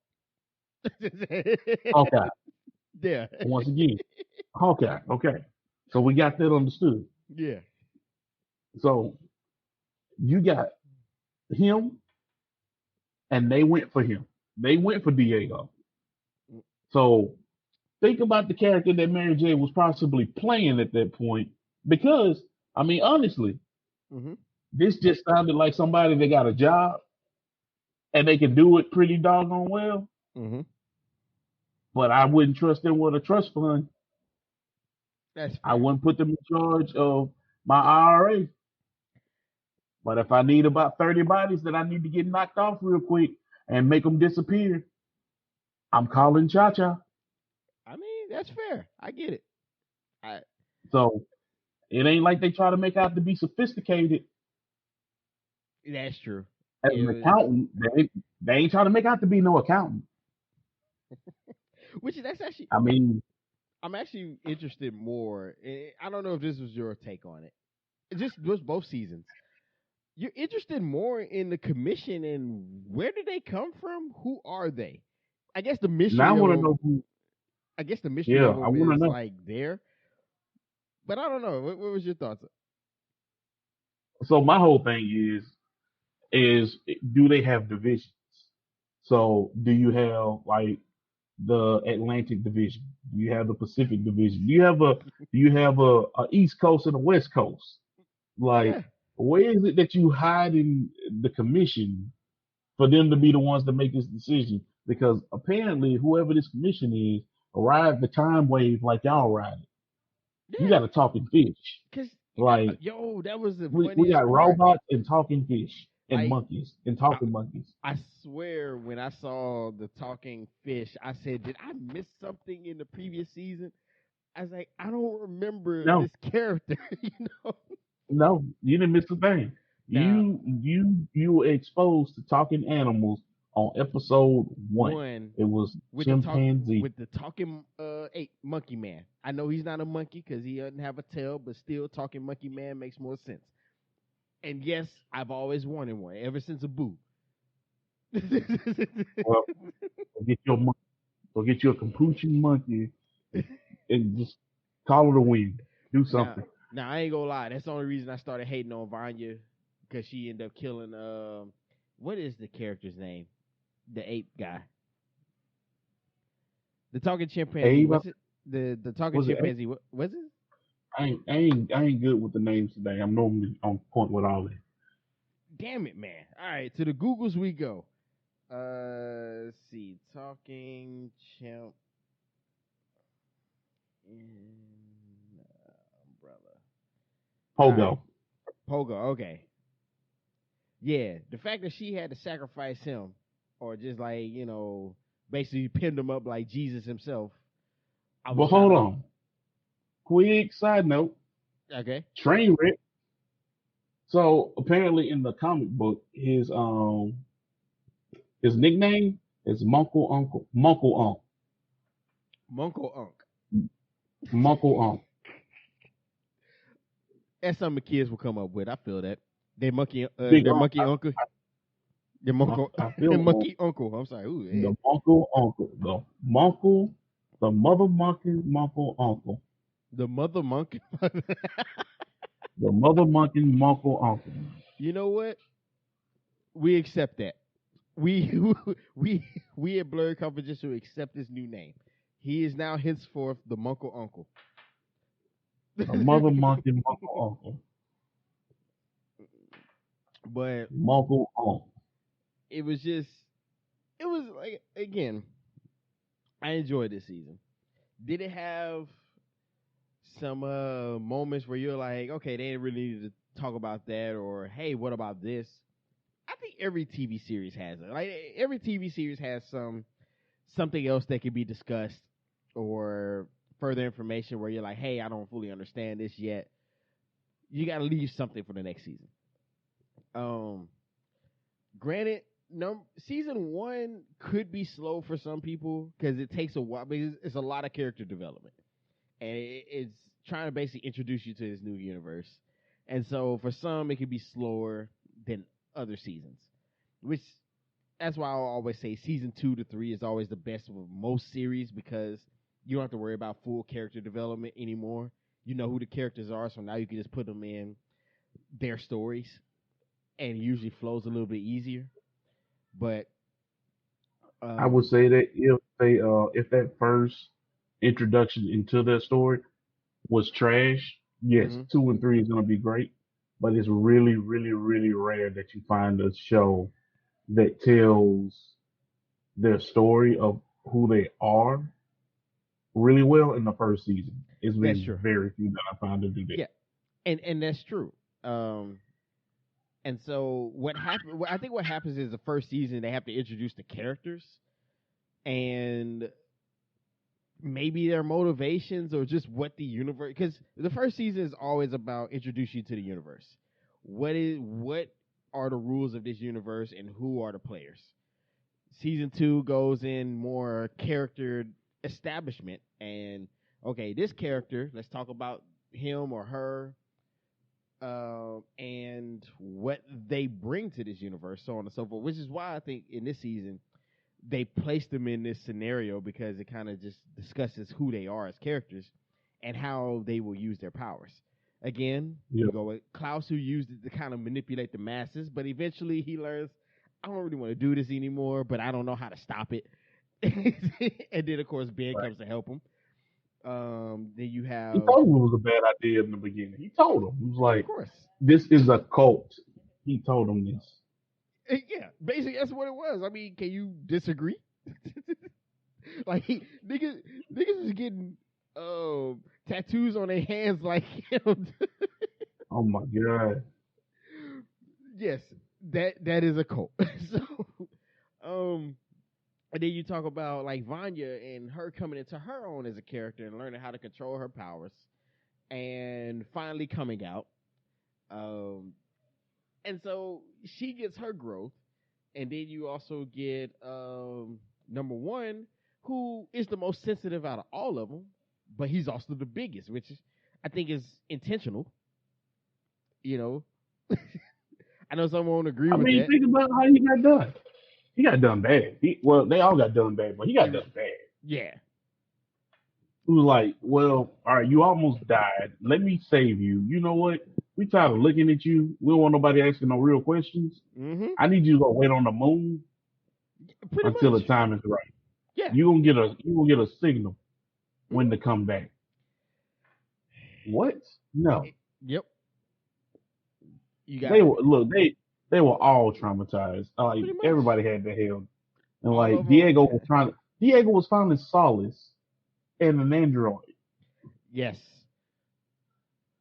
Hawkeye Yeah. once again. Hawkeye. Okay, so we got that understood. Yeah. So you got him, and they went for him. They went for Diego. So think about the character that Mary J was possibly playing at that point, because I mean, honestly, Mm-hmm. this just sounded like somebody that got a job and they can do it pretty doggone well. Mm-hmm. But I wouldn't trust them with a trust fund. That's I fair. wouldn't put them in charge of my IRA. But if I need about 30 bodies that I need to get knocked off real quick and make them disappear, I'm calling Cha Cha. I mean, that's fair. I get it. I So it ain't like they try to make out to be sophisticated That's true. as It an was, accountant. They ain't trying to make out to be no accountant. which that's actually I mean, I'm actually interested more. I don't know if this was your take on it. Just both seasons. You're interested more in the commission and where did they come from? Who are they? I guess the now I mystery of want to them. know who. I guess the mystery Yeah, of I them want to is know. like there, but I don't know. What was your thoughts? So my whole thing is do they have divisions? So do you have like the Atlantic Division? Do you have the Pacific Division? Do you have a East Coast and a West Coast? Like, Yeah. where is it that you hide in the commission for them to be the ones to make this decision? Because apparently, whoever this commission is, ride the time wave like y'all ride it. You Yeah. got a talking fish. Cause Like, yo, that was the we funniest got part. robots and talking fish and Like monkeys and I, talking monkeys. I swear when I saw the talking fish, I said, did I miss something in the previous season? I was like, I don't remember No, this character, you know. no, you didn't miss a thing. Now You were exposed to talking animals on episode 1. one It was with chimpanzee. with the talking ape monkey man. I know he's not a monkey because he doesn't have a tail, but still talking monkey man makes more sense. And yes, I've always wanted one ever since a boo. Well, go get your go get you a capuchin monkey and just call it a win. Do now, something. now I ain't gonna lie. That's the only reason I started hating on Vanya because she ended up killing. What is the character's name? The ape guy, the talking chimpanzee. Ava, What's it? The talking was it? chimpanzee. What was it? I ain't good with the names today. I'm normally on point with all that. Damn it, man! All right, to the Googles we go. Let's see, talking chimp in umbrella. All right, Pogo. Pogo. Okay, yeah. The fact that she had to sacrifice him, or just like basically pinned him up like Jesus himself. I was But kind hold of on. Quick side note. okay. Train wreck. So apparently in the comic book, his nickname is Munkle Monko Unk. Unc. That's something the kids will come up with. I feel that. Big Their Unc. monkey uncle. Their monko, I their feel monkey uncle. I'm sorry. Ooh, yeah. the the mother monkey Munkle Uncle, The mother monkey. the mother monkey Munkle Uncle. You know what? We accept that. We we we at Blurred Competition will accept this new name. He is now henceforth the Munkle Uncle. The mother monkey Munkle Uncle. But Munkle Uncle. it was just it was like again, I enjoyed this season. Did it have some moments where you're like, okay, they didn't really need to talk about that, or hey, what about this? I think every TV series has it. Like every TV series has something else that can be discussed or further information where you're like, hey, I don't fully understand this yet. You got to leave something for the next season. Granted, season 1 could be slow for some people because it takes a while because it's a lot of character development and it's trying to basically introduce you to this new universe. And so for some, it could be slower than other seasons, which that's why I always say season 2 to 3 is always the best of most series because you don't have to worry about full character development anymore. You know who the characters are, so now you can just put them in their stories, and it usually flows a little bit easier. But I would um, say that if that first introduction into their story was trash, yes, mhm. 2 and 3 is gonna be great. But it's really, really, really rare that you find a show that tells their story of who they are really well in the first season. It's That's been true. very few that I found to do that. Yeah, and that's true. Um, and so what happened? I think what happens is the first season they have to introduce the characters and maybe their motivations or just what the universe. Because the first season is always about introducing you to the universe. What are the rules of this universe and who are the players? Season 2 goes in more character establishment and okay, this character. Let's talk about him or her and what they bring to this universe, so on and so forth. Which is why I think in this season they placed them in this scenario because it kind of just discusses who they are as characters and how they will use their powers. Again, Yeah, you go with Klaus, who used it to kind of manipulate the masses, but eventually he learns, I don't really want to do this anymore, but I don't know how to stop it. And then, of course, Ben right. comes to help him. Then you He have, told him it was a bad idea in the beginning. He told him. He was of like, course, this is a cult. He told him this. yeah, basically that's what it was. I mean, can you disagree? Like niggas is getting tattoos on their hands like him. Oh my God. Yes, that is a cult. So, um, and then you talk about like Vanya and her coming into her own as a character and learning how to control her powers, and finally coming out. Um, and so she gets her growth, and then you also get number one, who is the most sensitive out of all of them, but he's also the biggest, which is, I think is intentional. You know, I know someone won't agree I with mean, that. think about how he got done. He got done bad. Well, they all got done bad, but he got done bad. Yeah, He was like, well, all right, you almost died. Let me save you. You know what? We tired of looking at you. We don't want nobody asking no real questions. mm-hmm. I need you to go wait on the moon Pretty until the much. time is right. Yeah. You gonna get a signal when Mm-hmm. to come back. What? No. Yep. You They got were look, they were all traumatized. Like pretty much everybody had their hell. And all like of them. Diego was finding solace in an android, Yes,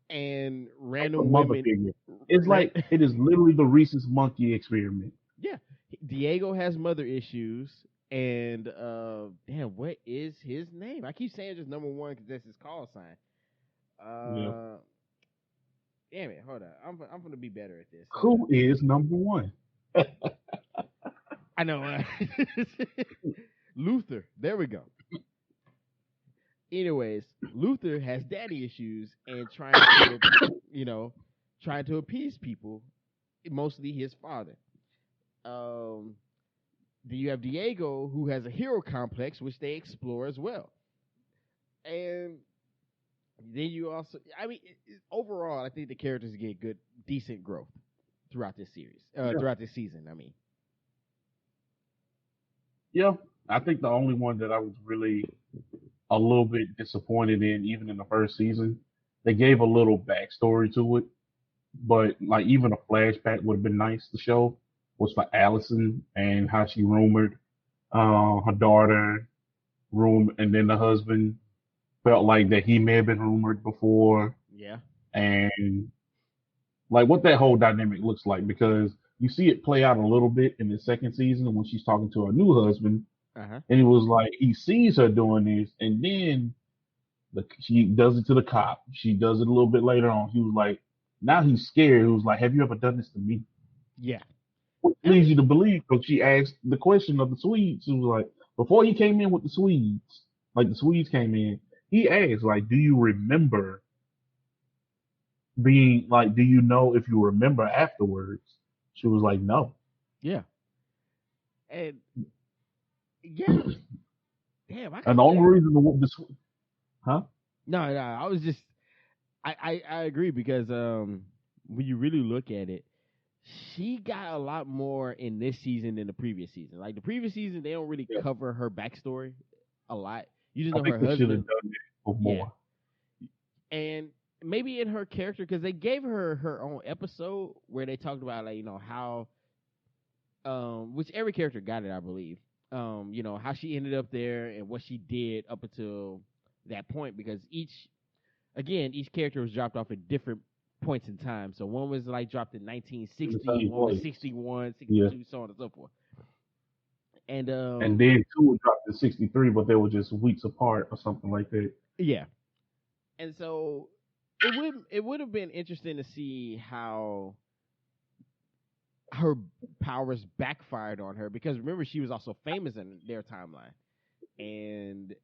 and like a random mother women. figure. It's Ran, like it is literally the Reese's monkey experiment. yeah, Diego has mother issues, and damn, what is his name? I keep saying just number one because that's his call sign. Yeah. Uh, damn it, hold on. I'm gonna be better at this. Hold Who on. is number one? I know. Luther. There we go. Anyways, Luther has daddy issues and trying to, you know, trying to appease people, mostly his father. Um, then you have Diego, who has a hero complex, which they explore as well. And then you also, I mean, overall, I think the characters get good, decent growth throughout this series, Yeah. throughout this season. I mean, Yeah. I think the only one that I was really a little bit disappointed in, even in the first season, they gave a little backstory to it, but like even a flashback would have been nice to show. Was for Allison and how she rumored her daughter and then the husband felt like that he may have been rumored before, yeah, and like what that whole dynamic looks like because you see it play out a little bit in the second season when she's talking to her new husband, uh huh, and it was like he sees her doing this, and then she does it to the cop. She does it a little bit later on. He was like, now he's scared. He was like, have you ever done this to me? yeah. Which I leads mean, you to believe because she asked the question of the Swedes. She was like, before he came in with the Swedes, like the Swedes came in, he asked, like, do you remember being like, do you know if you remember afterwards? She was like, no. yeah, and yeah, damn, I And the couldn't. only reason huh? No, I was just I agree because when you really look at it, she got a lot more in this season than the previous season. Like the previous season, they don't really Yeah. cover her backstory a lot. You just I know think her they should have husband, done it yeah, more. and maybe in her character because they gave her her own episode where they talked about like how which every character got it, I believe. How she ended up there and what she did up until that point because each character was dropped off at different points in time. So one was like dropped in In the 1960, same one was place. 61, Yeah. 62, so on and so forth. And And then two dropped to 63, but they were just weeks apart or something like that. yeah. And so it would have been interesting to see how her powers backfired on her because remember she was also famous in their timeline. And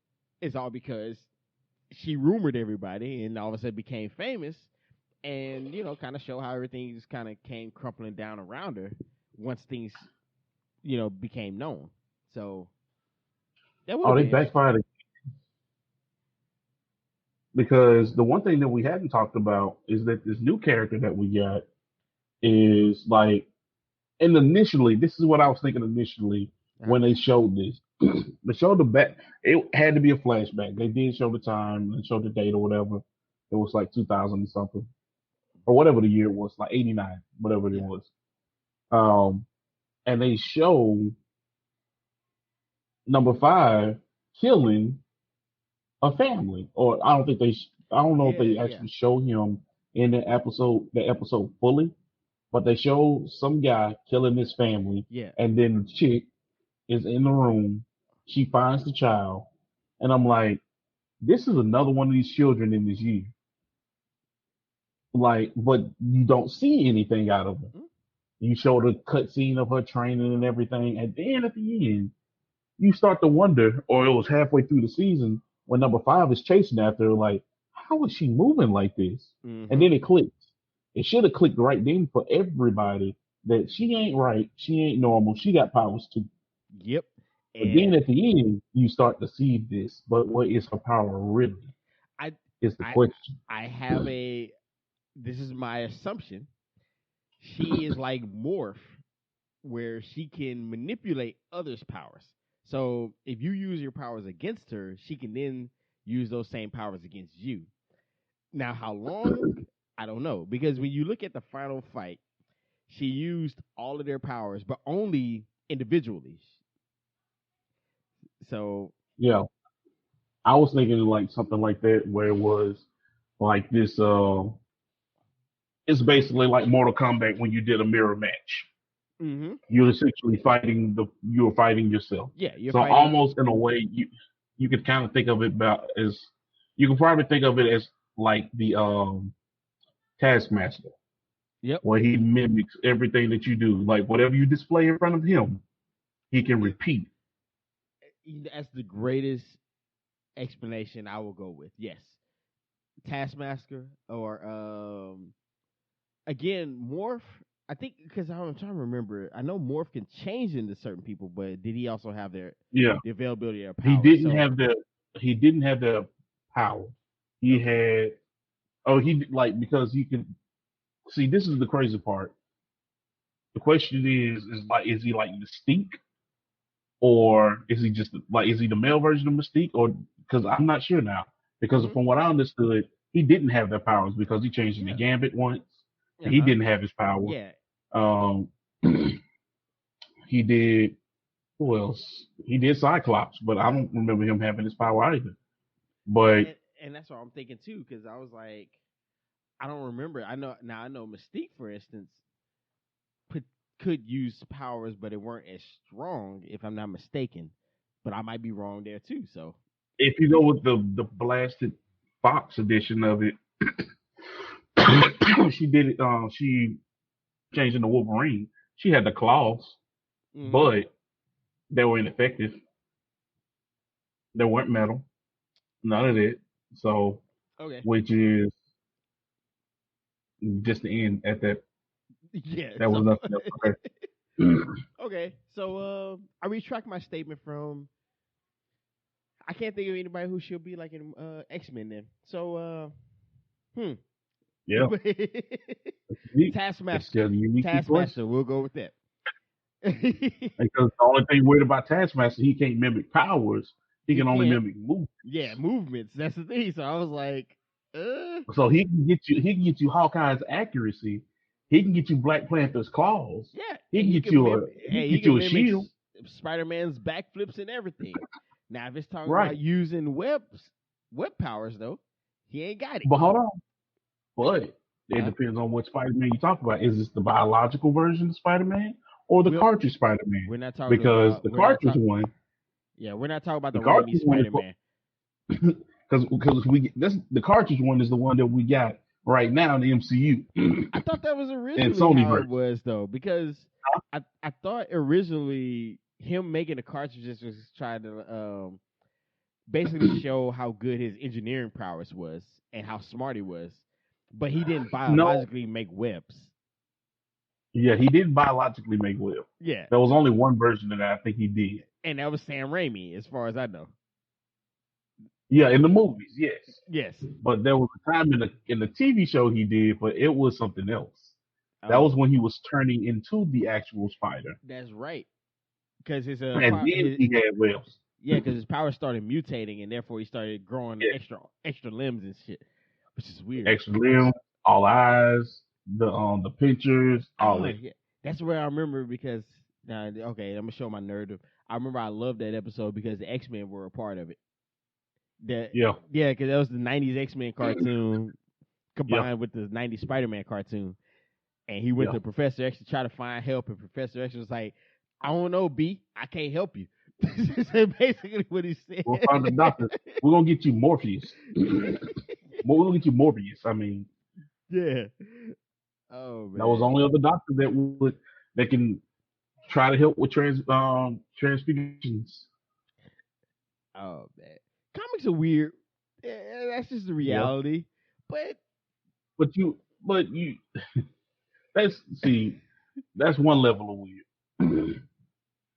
it's all because she rumored everybody and all of a sudden became famous and kind of show how everything just kind of came crumpling down around her once things became known. So that would Oh, have they been interesting. backfired because the one thing that we hadn't talked about is that this new character that we got is like, and initially, this is what I was thinking initially Uh-huh. when they showed this. They showed the back. It had to be a flashback. They did show the time and show the date or whatever. It was like 2000 and something or whatever the year it was, like 89, whatever it Yeah. was. Um, and they show number five killing a family, or I don't think they. I don't know if Yeah. they Yeah. actually show him in the episode fully, but they show some guy killing his family, Yeah. and then the chick is in the room. She finds the child, and I'm like, this is another one of these children in this year. Like, but you don't see anything out of her. Mhm. You show the cutscene of her training and everything, and then at the end, you start to wonder, or it was halfway through the season when number five is chasing after her, like, how is she moving like this? And Mhm. then it clicks. It should have clicked right then for everybody that she ain't right, she ain't normal, she got powers too. Yep. But then And at the end, you start to see this. But what is her power really? I Is the I question. I have a this is my assumption. She is like Morph, where she can manipulate others' powers. So if you use your powers against her, she can then use those same powers against you. Now, how long? I don't know. Because when you look at the final fight, she used all of their powers, but only individually. So, Yeah, I was thinking like something like that, where it was like this. It's basically like Mortal Kombat when you did a mirror match. hmm You're essentially you're fighting yourself. yeah, you're So fighting. almost in a way, you could kind of think of it about as you can probably think of it as like the Taskmaster, Yep. where he mimics everything that you do. Like whatever you display in front of him, he can Yeah. repeat. That's the greatest explanation I will go with. Yes. Taskmaster or again, Morph. I think because I'm trying to remember. I know Morph can change into certain people, but did he also have Yeah, the availability of he power? didn't So have the he didn't have the power. He okay, had he like because you can see this is the crazy part. The question is like is he like Mystique, or is he just like is he the male version of Mystique, or because I'm not sure now, because hmm from what I understood he didn't have their powers because he changed into yeah, Gambit once uh and he huh, didn't have his power. yeah, Um, he did who else? He did Cyclops, but I don't remember him having his power either. But and that's what I'm thinking too. Because I was like, I don't remember. I know now. I know Mystique, for instance, could could use powers, but it weren't as strong, if I'm not mistaken. But I might be wrong there too. So if you go with the blasted Fox edition of it, she did it. She changed into Wolverine. She had the claws, hmm but they were ineffective. They weren't metal. None of it. So, okay, which is just the end at that. yeah. That So was nothing else. Okay. okay, so I retract my statement from I can't think of anybody who should be like in X Men then. So hmm. Yeah. It's unique. It's Taskmaster. just a unique situation. Taskmaster, we'll go with that. Because the only thing weird about Taskmaster, he can't mimic powers. He He can only can't. mimic movement. Yeah, movements. That's the thing. So I was like, So he can get you Hawkeye's accuracy. He can get you Black Panther's claws. yeah, He and can he get can you mimic. he Hey, can he get can you a mimic shield. Spider Man's backflips and everything. Now, if it's talking about Right. using web powers though, he ain't got it. But hold on. But it Huh? depends on what Spider-Man you talk about. Is this the biological version of Spider-Man or the We'll, cartridge Spider-Man? we're not talking Because about. We're not talking. The Yeah, we're not talking about the Raimi cartridge one is Spider Man. because we this the cartridge one is the one that we got right now in the MCU I thought that was and originally Sony how it version. was though, because I thought originally him making the cartridges was trying to basically show how good his engineering prowess was and how smart he was, but he didn't No, biologically make webs. yeah, he didn't biologically make Will. Yeah, There was only one version of that I think he did. and that was Sam Raimi, as far as I know. Yeah, in the movies, yes. Yes. But there was a time in the TV show he did, but it was something else. That Oh, was when he was turning into the actual spider. that's right. because And then he had webs. because his power started mutating, and therefore he started growing Yeah. extra limbs and shit, which is weird. Extra limb, all eyes, the pictures, all Oh that. yeah, that's where I remember because now okay, I'm gonna show my nerd. I remember I loved that episode because the X-Men were a part of it. That Yeah. yeah, because that was the '90s X-Men cartoon Yeah. combined with the '90s Spider-Man cartoon, and he went Yeah. to Professor X to try to find help, and Professor X was like, "I don't know, B, I can't help you." That's basically what he said. We'll find the doctor. We're gonna get you Morpheus. We're gonna get you Morpheus. I mean, Yeah. Oh that was the man. only other doctor that can try to help with transfusions. Oh man. Comics are weird. Yeah, that's just the Yeah. reality. But But you that's see, that's one level of weird.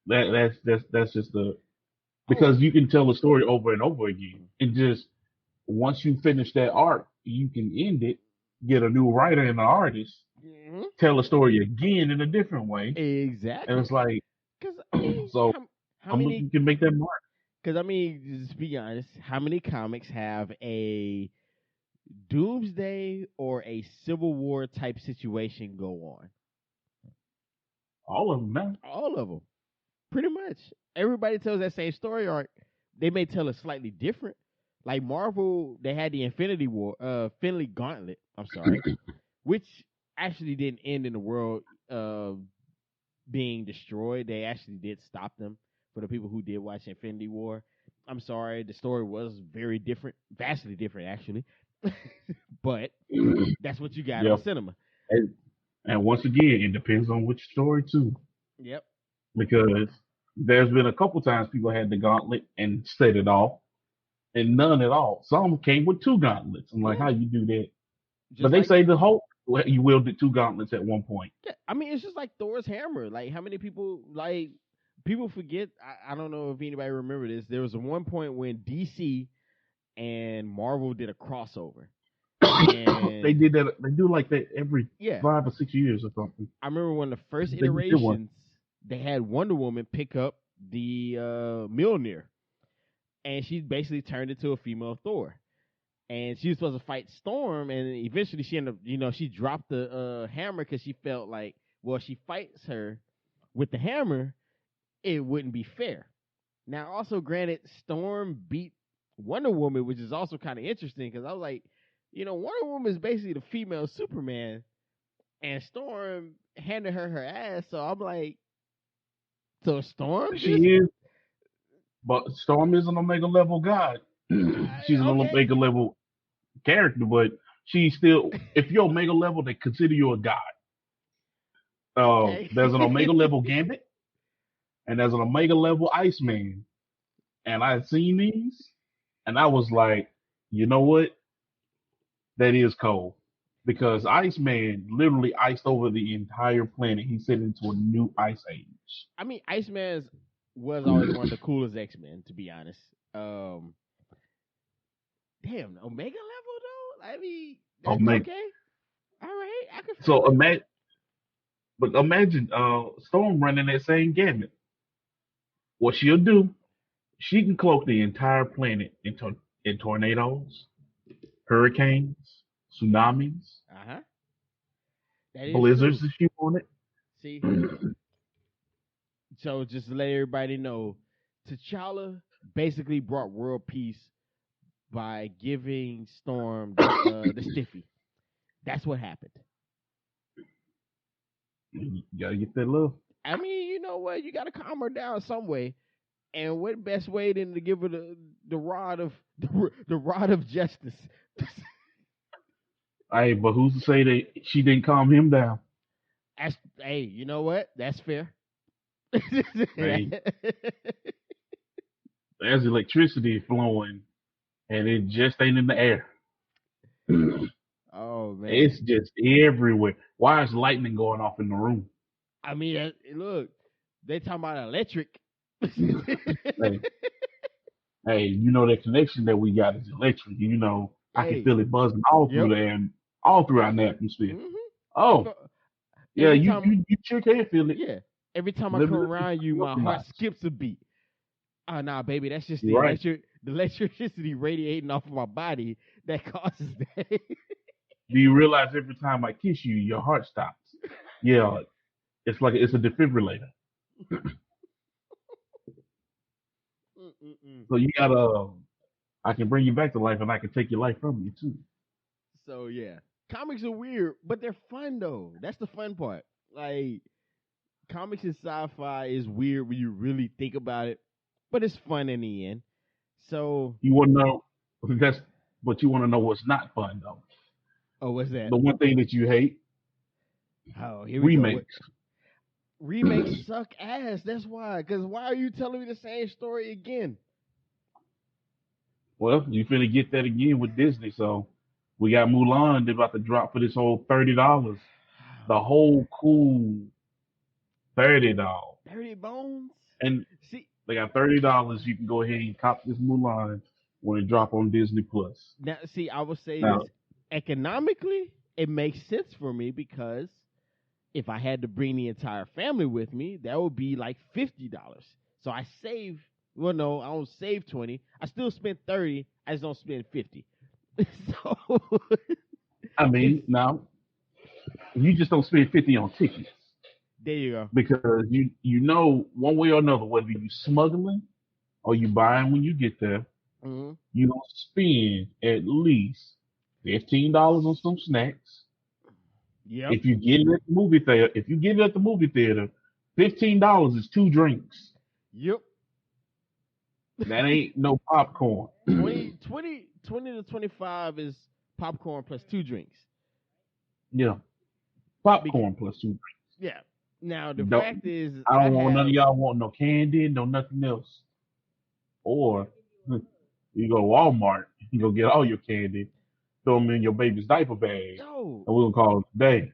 That's just the oh, because you can tell a story over and over again. And just once you finish that arc, you can end it, get a new writer and an artist, mhm, tell a story again in a different way. And exactly. it's like, Because I mean, so how I'm many? looking to make that mark. Because I mean, just be honest. How many comics have a doomsday or a civil war type situation go on? All of them now. All of them, pretty much. Everybody tells that same story arc. They may tell it slightly different. Like Marvel, they had the Infinity War, Finley Gauntlet. I'm sorry, which actually didn't end in the world being destroyed. They actually did stop them. For the people who did watch Infinity War, I'm sorry, the story was very different, vastly different actually. But that's what you got Yeah. on cinema. And, and once again, it depends on which story too. Yep. Because there's been a couple times people had the gauntlet and set it off, and none at all. Some came with two gauntlets. I'm like, Yeah. how you do that? But Just they like say the Hulk, well, you wielded two gauntlets at one point. yeah, I mean, it's just like Thor's hammer. Like how many people people forget? I don't know if anybody remember this. There was a one point when DC and Marvel did a crossover, They and did that. They do like that every yeah, 5 or 6 years or something. I remember one of the first They just did one. iterations they had Wonder Woman pick up the Mjolnir, and she basically turned into a female Thor. And she was supposed to fight Storm, and eventually she ended up, she dropped the hammer because she felt like, well, she fights her with the hammer, it wouldn't be fair. Now, also, granted, Storm beat Wonder Woman, which is also kind of interesting because I was like, Wonder Woman is basically the female Superman, and Storm handed her ass. So I'm like, so Storm She just is, but Storm is an Omega level god. She's an okay. Omega level character, but she's still. If you're Omega level, they consider you a god. Okay. There's an Omega level Gambit, and there's an Omega level Iceman. And I seen these, and I was like, you know what? That is cold. Because Iceman literally iced over the entire planet. He set into a new ice age. I mean, Iceman was always one of the coolest X-Men, to be honest. Um, damn, Omega level though. I mean, that's Omega. okay. All right, I can feel So it. imagine Storm running that same gamut. What she'll do, she can cloak the entire planet in tornadoes, hurricanes, tsunamis, Uh huh. That is blizzards true. if she wanted. See, so just to let everybody know, T'Challa basically brought world peace by giving Storm the stiffy. That's what happened. You gotta get that love. I mean, you know what? You got to calm her down some way. And what best way than to give her the rod of the rod of justice? Hey, but who's to say that she didn't calm him down? That's, hey, you know what? That's fair. Hey, there's electricity flowing, and it just ain't in the air. Oh It's man. just everywhere. Why is lightning going off in the room? I mean, look, they talking about electric. Hey, hey, you know that connection that we got is electric. You know, I can Hey, feel it buzzing all through yep. the air, and all throughout the atmosphere. hmm Oh, yeah, Every you time, you you sure can feel it. yeah. Every time I Let come me around you, my heart realize. skips a beat. Oh, nah, baby, that's just You're right. the electricity radiating off of my body that causes that. Do you realize every time I kiss you, your heart stops? Yeah, it's like it's a defibrillator. Mm-mm-mm. So you gotta. I can bring you back to life, and I can take your life from you too. So yeah, comics are weird, but they're fun though. That's the fun part. Like comics and sci-fi is weird when you really think about it, but it's fun in the end. So, You want to know that's, but you want to know what's not fun though. oh, what's that? The one thing that you hate, Oh, here we go. What remakes. remakes suck ass. That's why. Because why are you telling me the same story again? Well, you finna get that again with Disney. So we got Mulan. They're about to drop for this whole $30. The whole cool $30. 30 bones. And See, they got $30. You can go ahead and cop this Mulan when it drop on Disney Plus. now, see, I will say this: Now, economically, it makes sense for me because if I had to bring the entire family with me, that would be like $50. So I save. Well, no, I don't save 20. I still spend 30. I just don't spend 50. So I it's mean, now you just don't spend 50 on tickets there. You go. because you know one way or another whether you smuggling or you buying when you get there, Hmm. you gonna spend at least $15 on some snacks. Yep. If you get it at the movie theater, $15 is two drinks. Yep. That ain't no popcorn. 20 to 25 is popcorn plus two drinks. Yeah, Bec- popcorn plus two drinks. yeah. Now the Don't fact is, I I don't want none of have y'all want no candy, no nothing else. Or you go to Walmart, you go get all your candy, throw them in your baby's diaper bag, yo. and we're gonna call it a day.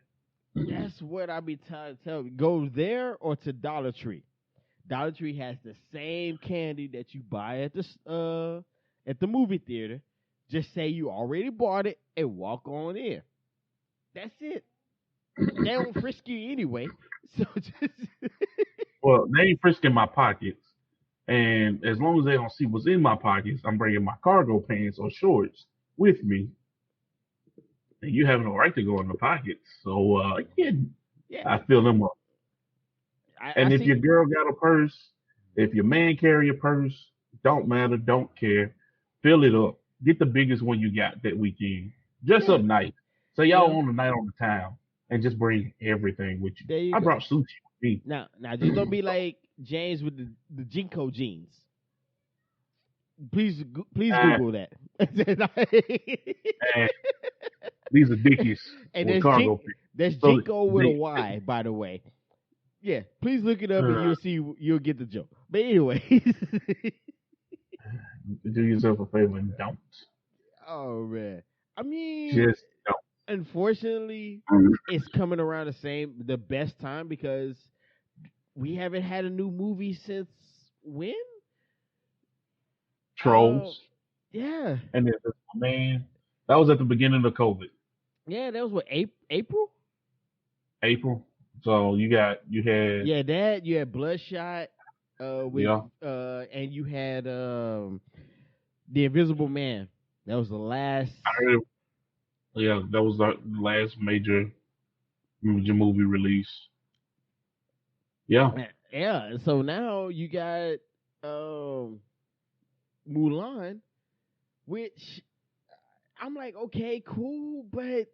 That's what I be trying to tell you. Go there or to Dollar Tree. Dollar Tree has the same candy that you buy at the movie theater. Just say you already bought it and walk on in. That's it. They don't frisk you anyway. So just Well, they ain't frisking my pockets, and as long as they don't see what's in my pockets, I'm bringing my cargo pants or shorts with me, and you have no right to go in the pockets. So yeah, yeah. I fill them up. I And if your see. girl got a purse, if your man carry a purse, don't matter, don't care. Fill it up. Get the biggest one you got that weekend. Dress Yeah. up nice. Say You y'all know, on the night on the town and just bring everything with you. there you I go. brought sushi with me. Now just don't be like James with the Jinko jeans. Please Uh, Google that. and these are Dickies And with cargo pants. there's So Jinko with a Y, by the way. Yeah, please look it up and uh, you'll get the joke. But anyways, do yourself a favor and don't. oh man, I mean, Just don't. unfortunately, it's coming around the best time because we haven't had a new movie since when? Uh, Trolls. yeah, And then man, that was at the beginning of COVID. yeah, that was what April. April. So you had Yeah, that you had Bloodshot, with yeah. and you had the Invisible Man. That was the last. I heard, yeah, that was the last major movie release. Yeah, Yeah, so now you got um Mulan, which I'm like, okay, cool, but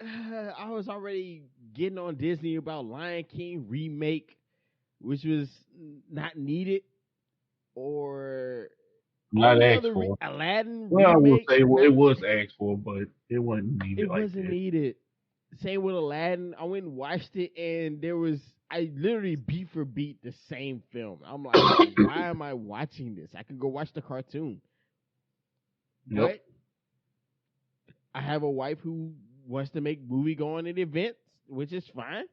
I was already getting on Disney about Lion King remake, which was not needed, or all not the asked other for. Aladdin Well, I will remakes. say well, Not it was asked for, but it wasn't it needed like wasn't that. needed. Same with Aladdin. I went and watched it, and I literally beat for beat the same film. I'm like, why am I watching this? I could go watch the cartoon. Yep. But I have a wife who wants to make movie going at events, which is fine.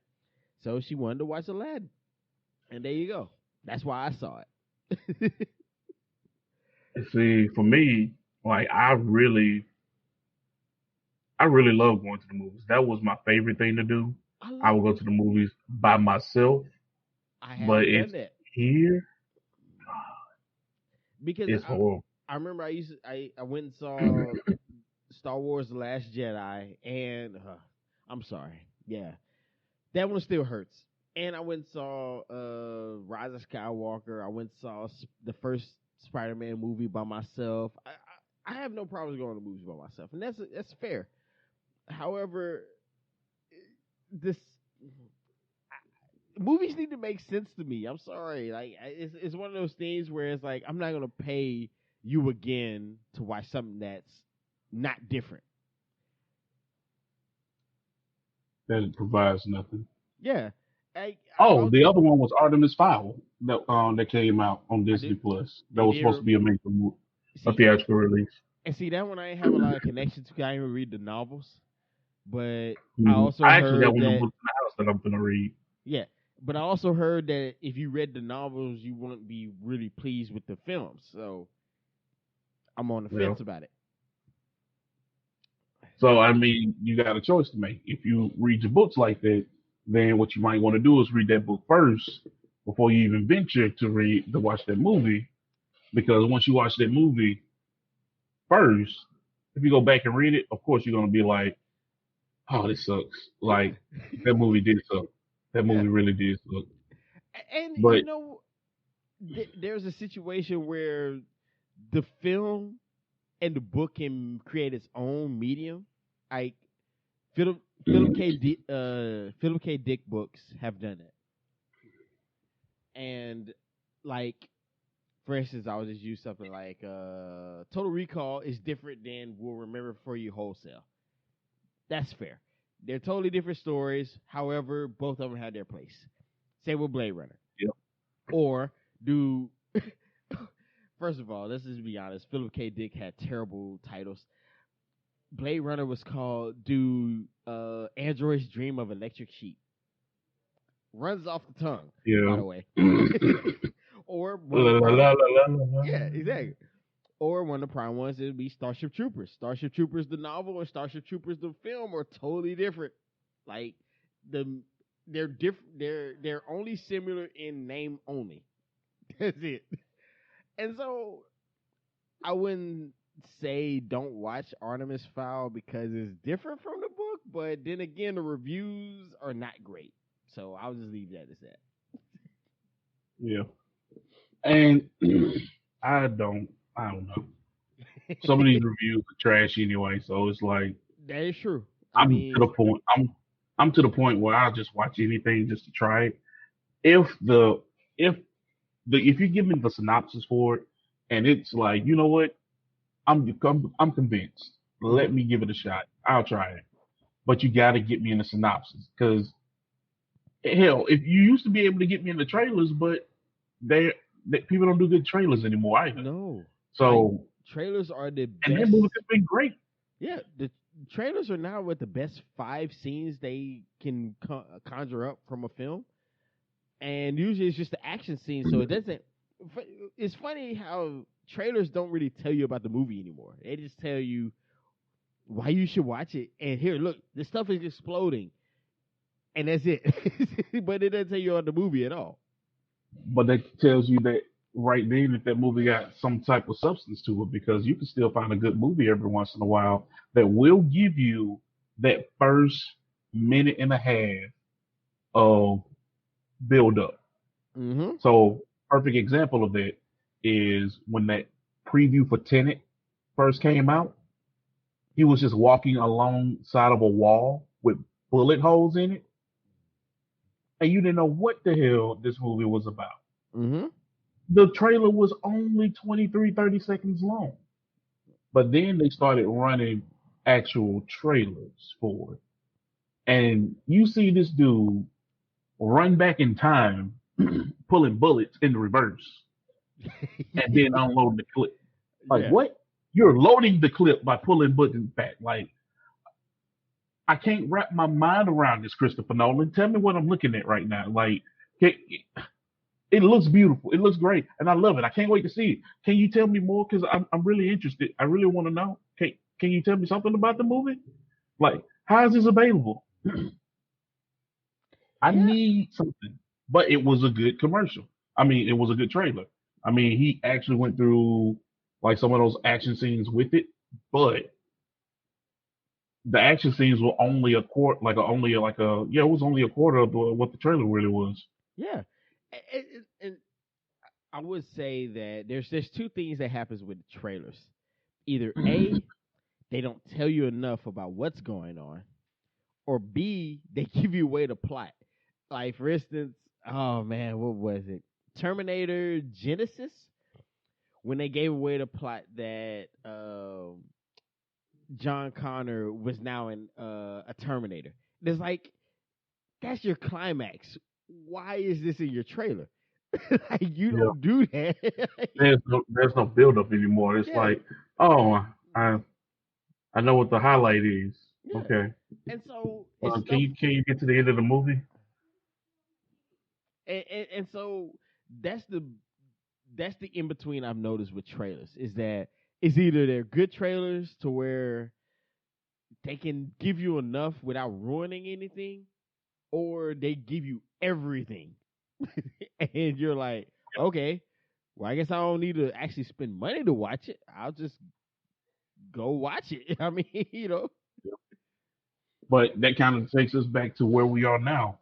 So she wanted to watch Aladdin. And there you go. That's why I saw it. See, for me, like I really love going to the movies. That was my favorite thing to do. I I love would go to the movies by myself I But have done it's that here, because it's horrible. I remember I went and saw Star Wars: The Last Jedi, and I'm sorry, yeah, that one still hurts. And I went and saw Rise of Skywalker. I went and saw the first Spider-Man movie by myself. I have no problems going to movies by myself, and that's fair. However, this movies need to make sense to me. I'm sorry, like it's one of those things where it's like I'm not gonna pay you again to watch something that's not different. That provides nothing. Yeah, I Oh, was the other one was Artemis Fowl that came out on I did Disney Plus. That they was did supposed to be a major a see theatrical release. and see that one I ain't have a lot of connection to. 'Cause I didn't read the novels, but I Hmm. also I actually got heard one of the that books in the house that I'm gonna read. yeah, but I also heard that if you read the novels, you wouldn't be really pleased with the films. So I'm on the Yeah. fence about it. So I mean, you got a choice to make. If you read your books like that, then what you might want to do is read that book first before you even venture to watch that movie. Because once you watch that movie first, if you go back and read it, of course you're gonna be like, "Oh, this sucks." Yeah, Like that movie did suck. That yeah, movie really did suck. and But there's a situation where the film and the book can create its own medium. Like Philip Philip K. Dick books have done it, and like for instance, I would just use something like Total Recall is different than We'll Remember For You Wholesale. That's fair. They're totally different stories. However, both of them have their place. Same with Blade Runner. yeah, Or do first of all, let's just be honest. Philip K. Dick had terrible titles. Blade Runner was called "Do Androids Dream of Electric Sheep?" Runs off the tongue, by yeah. the way. Or one of La, the la, prime, la, la, la, la. yeah, exactly. Or one of the prime ones, it would be Starship Troopers. Starship Troopers, the novel, and Starship Troopers, the film, are totally different. Like the they're different. They're only similar in name only. That's it. And so I wouldn't say don't watch Artemis Fowl because it's different from the book, but then again, the reviews are not great. So I'll just leave that as that. Yeah. And I don't know. Some of these reviews are trash anyway, so it's like That is true. I I'm to mean, the point. I'm to the point where I'll just watch anything just to try it. If the if if you give me the synopsis for it, and it's like, you know what, I'm convinced. mhm. Let me give it a shot. I'll try it. But you got to get me in the synopsis because hell, if you used to be able to get me in the trailers, but they people don't do good trailers anymore either. No, like So trailers are the and that best. movie could be great. Yeah, the trailers are now with the best 5 scenes they can conjure up from a film, and usually it's just the action scene, so it doesn't. It's funny how trailers don't really tell you about the movie anymore. They just tell you why you should watch it. And here, look, this stuff is exploding, and that's it. But it doesn't tell you on the movie at all. But that tells you that right then if that movie got some type of substance to it, because you can still find a good movie every once in a while that will give you that first minute and a half of build up. Mm-hmm. So perfect example of that is when that preview for Tenet first came out. He was just walking alongside of a wall with bullet holes in it, and you didn't know what the hell this movie was about. Mm-hmm. The trailer was only 23, 30 seconds long. But then they started running actual trailers for it. And you see this dude run back in time, pulling bullets in reverse, and then unloading the clip. Like, Yeah. what? You're loading the clip by pulling buttons back. Like, I can't wrap my mind around this, Christopher Nolan. Tell me what I'm looking at right now. Like, it looks beautiful. It looks great, and I love it. I can't wait to see it. Can you tell me more? Because I'm really interested. I really want to know. Can you tell me something about the movie? Like, how is this available? I Yeah. need something. but it was a good commercial. I mean, it was a good trailer. I mean, he actually went through like some of those action scenes with it, but the action scenes were only a quarter, it was only a quarter of what the trailer really was. Yeah, and I would say that there's two things that happens with the trailers. Either A, they don't tell you enough about what's going on, or B, they give you away the plot. Like for instance, oh man, what was it? Terminator Genesis, when they gave away the plot that John Connor was now in a Terminator. It's like that's your climax. Why is this in your trailer? Like you Yeah, don't do that. there's no build up anymore. It's Yeah, like, oh, I know what the highlight is. yeah. Okay, And so it's well, can stuff, you get to the end of the movie? and so that's the that's the in between I've noticed with trailers is that it's either they're good trailers to where they can give you enough without ruining anything, or they give you everything, and you're like, okay, well, I guess I don't need to actually spend money to watch it. I'll just go watch it. I mean, But that kind of takes us back to where we are now.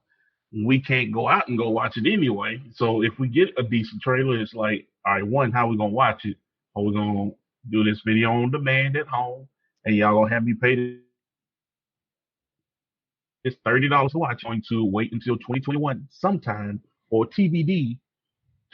We can't go out and go watch it anyway. So if we get a decent trailer, it's like, all right, one, how we gonna watch it? Are we gonna do this video on demand at home? And y'all gonna have me pay this $30 to watch? Going to wait until 2021 sometime or TBD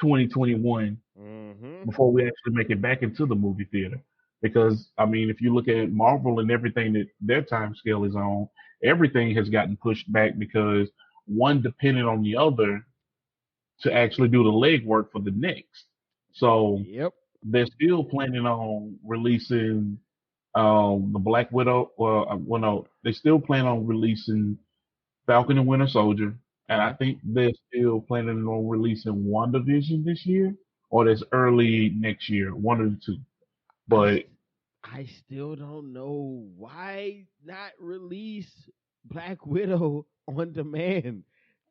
2021 mm-hmm. before we actually make it back into the movie theater. Because I mean, if you look at Marvel and everything that their time scale is on, everything has gotten pushed back because one depended on the other to actually do the legwork for the next. So Yep. they're still planning on releasing the Black Widow. Well, no, they still plan on releasing Falcon and Winter Soldier, and I Okay. think they're still planning on releasing WandaVision this year, or that's early next year, one of the two. I But I still don't know why not release Black Widow on demand.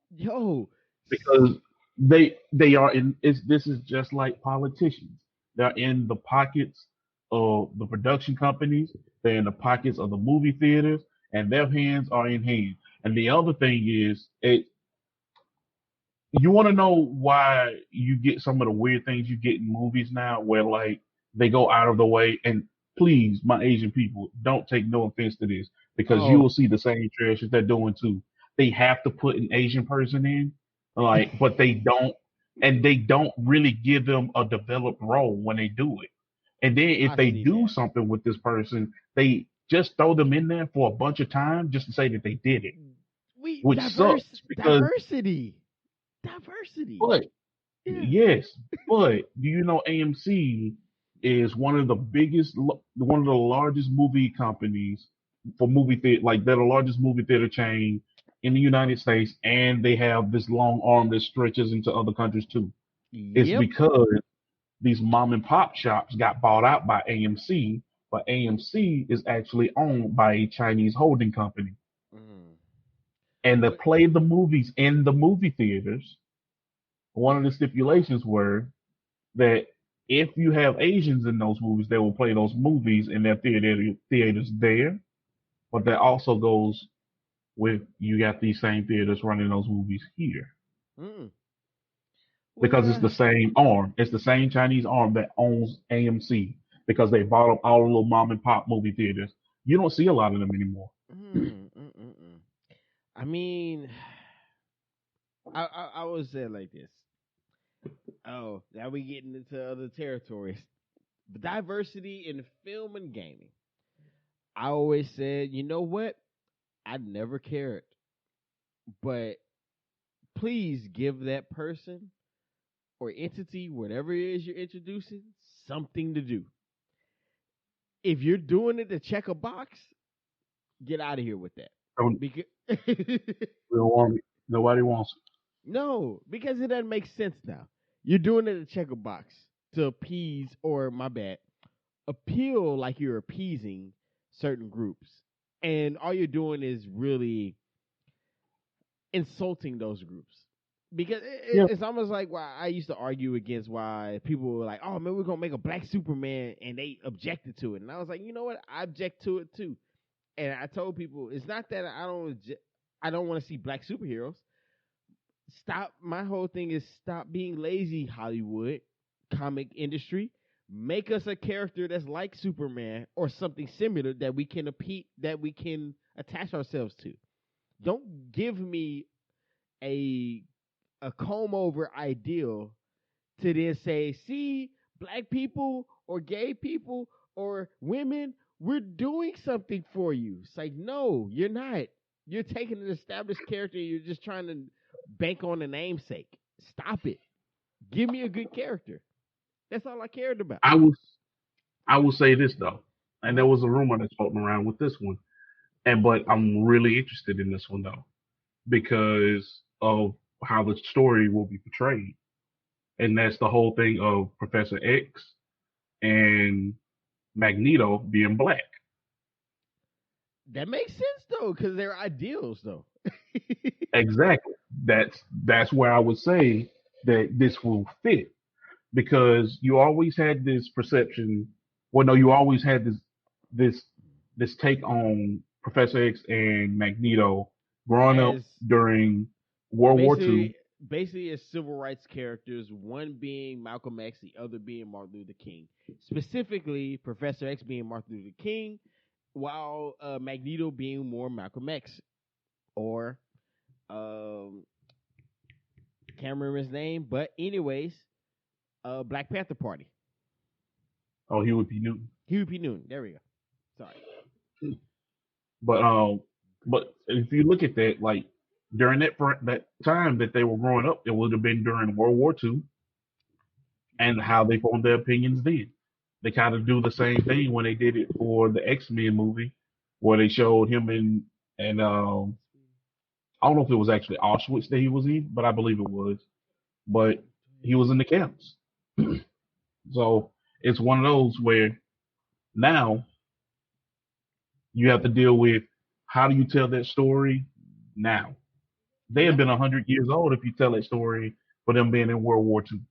Yo, because they are in, this is just like politicians. They're in the pockets of the production companies, they're in the pockets of the movie theaters, and their hands are in hand. And the other thing is, you want to know why you get some of the weird things you get in movies now, where like they go out of the way. And please, my Asian people, don't take no offense to this, because you oh, will see the same trash that they're doing too. They have to put an Asian person in, like, but they don't, and they don't really give them a developed role when they do it. And then if I they see do that. something with this person, they just throw them in there for a bunch of time just to say that they did it, We which sucks because, diversity, diversity. but Yeah. yes, but do you know AMC is one of the biggest, one of the largest movie companies for movie theater, like they're the largest movie theater chain in the United States, and they have this long arm that stretches into other countries too. It's Yep. because these mom and pop shops got bought out by AMC, but AMC is actually owned by a Chinese holding company, Mm. and to But play the movies in the movie theaters, one of the stipulations were that if you have Asians in those movies, they will play those movies in their theaters there. But that also goes with, you got these same theaters running those movies here, mm. because it's Well, the same arm. It's the same Chinese arm that owns AMC, because they bought up all the little mom and pop movie theaters. You don't see a lot of them anymore. mm. I mean, I would say it like this. Oh, now we getting into other territories. But diversity in film and gaming. I always said, you know what? I never cared, but please give that person or entity, whatever it is you're introducing, something to do. If you're doing it to check a box, get out of here with that. Don't, Because we don't want it. Nobody wants it. no, because it doesn't make sense now. You're doing it to check a box to appease, or my bad, appeal like you're appeasing certain groups. And all you're doing is really insulting those groups. because Yeah, it's almost like why I used to argue against why people were like, "Oh man, we're gonna make a black Superman," and they objected to it, and I was like, you know what? I object to it too. And I told people it's not that I don't want to see black superheroes. Stop. My whole thing is stop being lazy, Hollywood comic industry. Make us a character that's like Superman or something similar that we can attach ourselves to. Don't give me a a comb over ideal to then say, see, black people or gay people or women, we're doing something for you. It's like, no, you're not. You're taking an established character and you're just trying to bank on the namesake. Stop it. Give me a good character. That's all I cared about. I was I will say this though, and there Mhm. was a rumor that's floating around with this one, and but I'm really interested in this one though because of how the story will be portrayed, and that's the whole thing of Professor X and Magneto being black. That makes sense though, because they're ideals though. Exactly. That's where I would say that this will fit because you always had this perception. Well, no, you always had this this take on Professor X and Magneto growing up As during World War II. basically as civil rights characters, one being Malcolm X, the other being Martin Luther King. Specifically, Professor X being Martin Luther King, while Magneto being more Malcolm X or um, can't remember his name, but anyways, Black Panther Party. Oh, he would be new. Huey P. Newton. There we go. Sorry. But if you look at that, like during that time that they were growing up, it would have been during World War II and how they formed their opinions then. They kind of do the same thing when they did it for the X-Men movie, where they showed him and I don't know if it was actually Auschwitz that he was in, but I believe it was. But he was in the camps, so it's one of those where now you have to deal with how do you tell that story now. They have Yeah. been 100 years old if you tell that story for them being in World War II.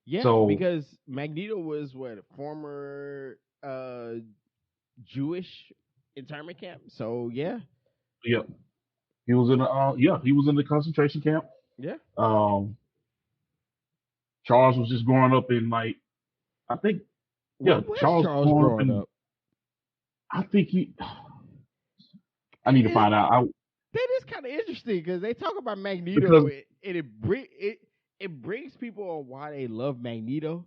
Yeah, So because Magneto was what a former Jewish internment camp. So yeah, yeah, he was in the concentration camp. yeah. Um, Charles was just growing up in like I think Where was Charles was Charles growing up growing in up? I think he I need to It, find out. that is kind of interesting because they talk about Because Magneto and it brings people on why they love Magneto,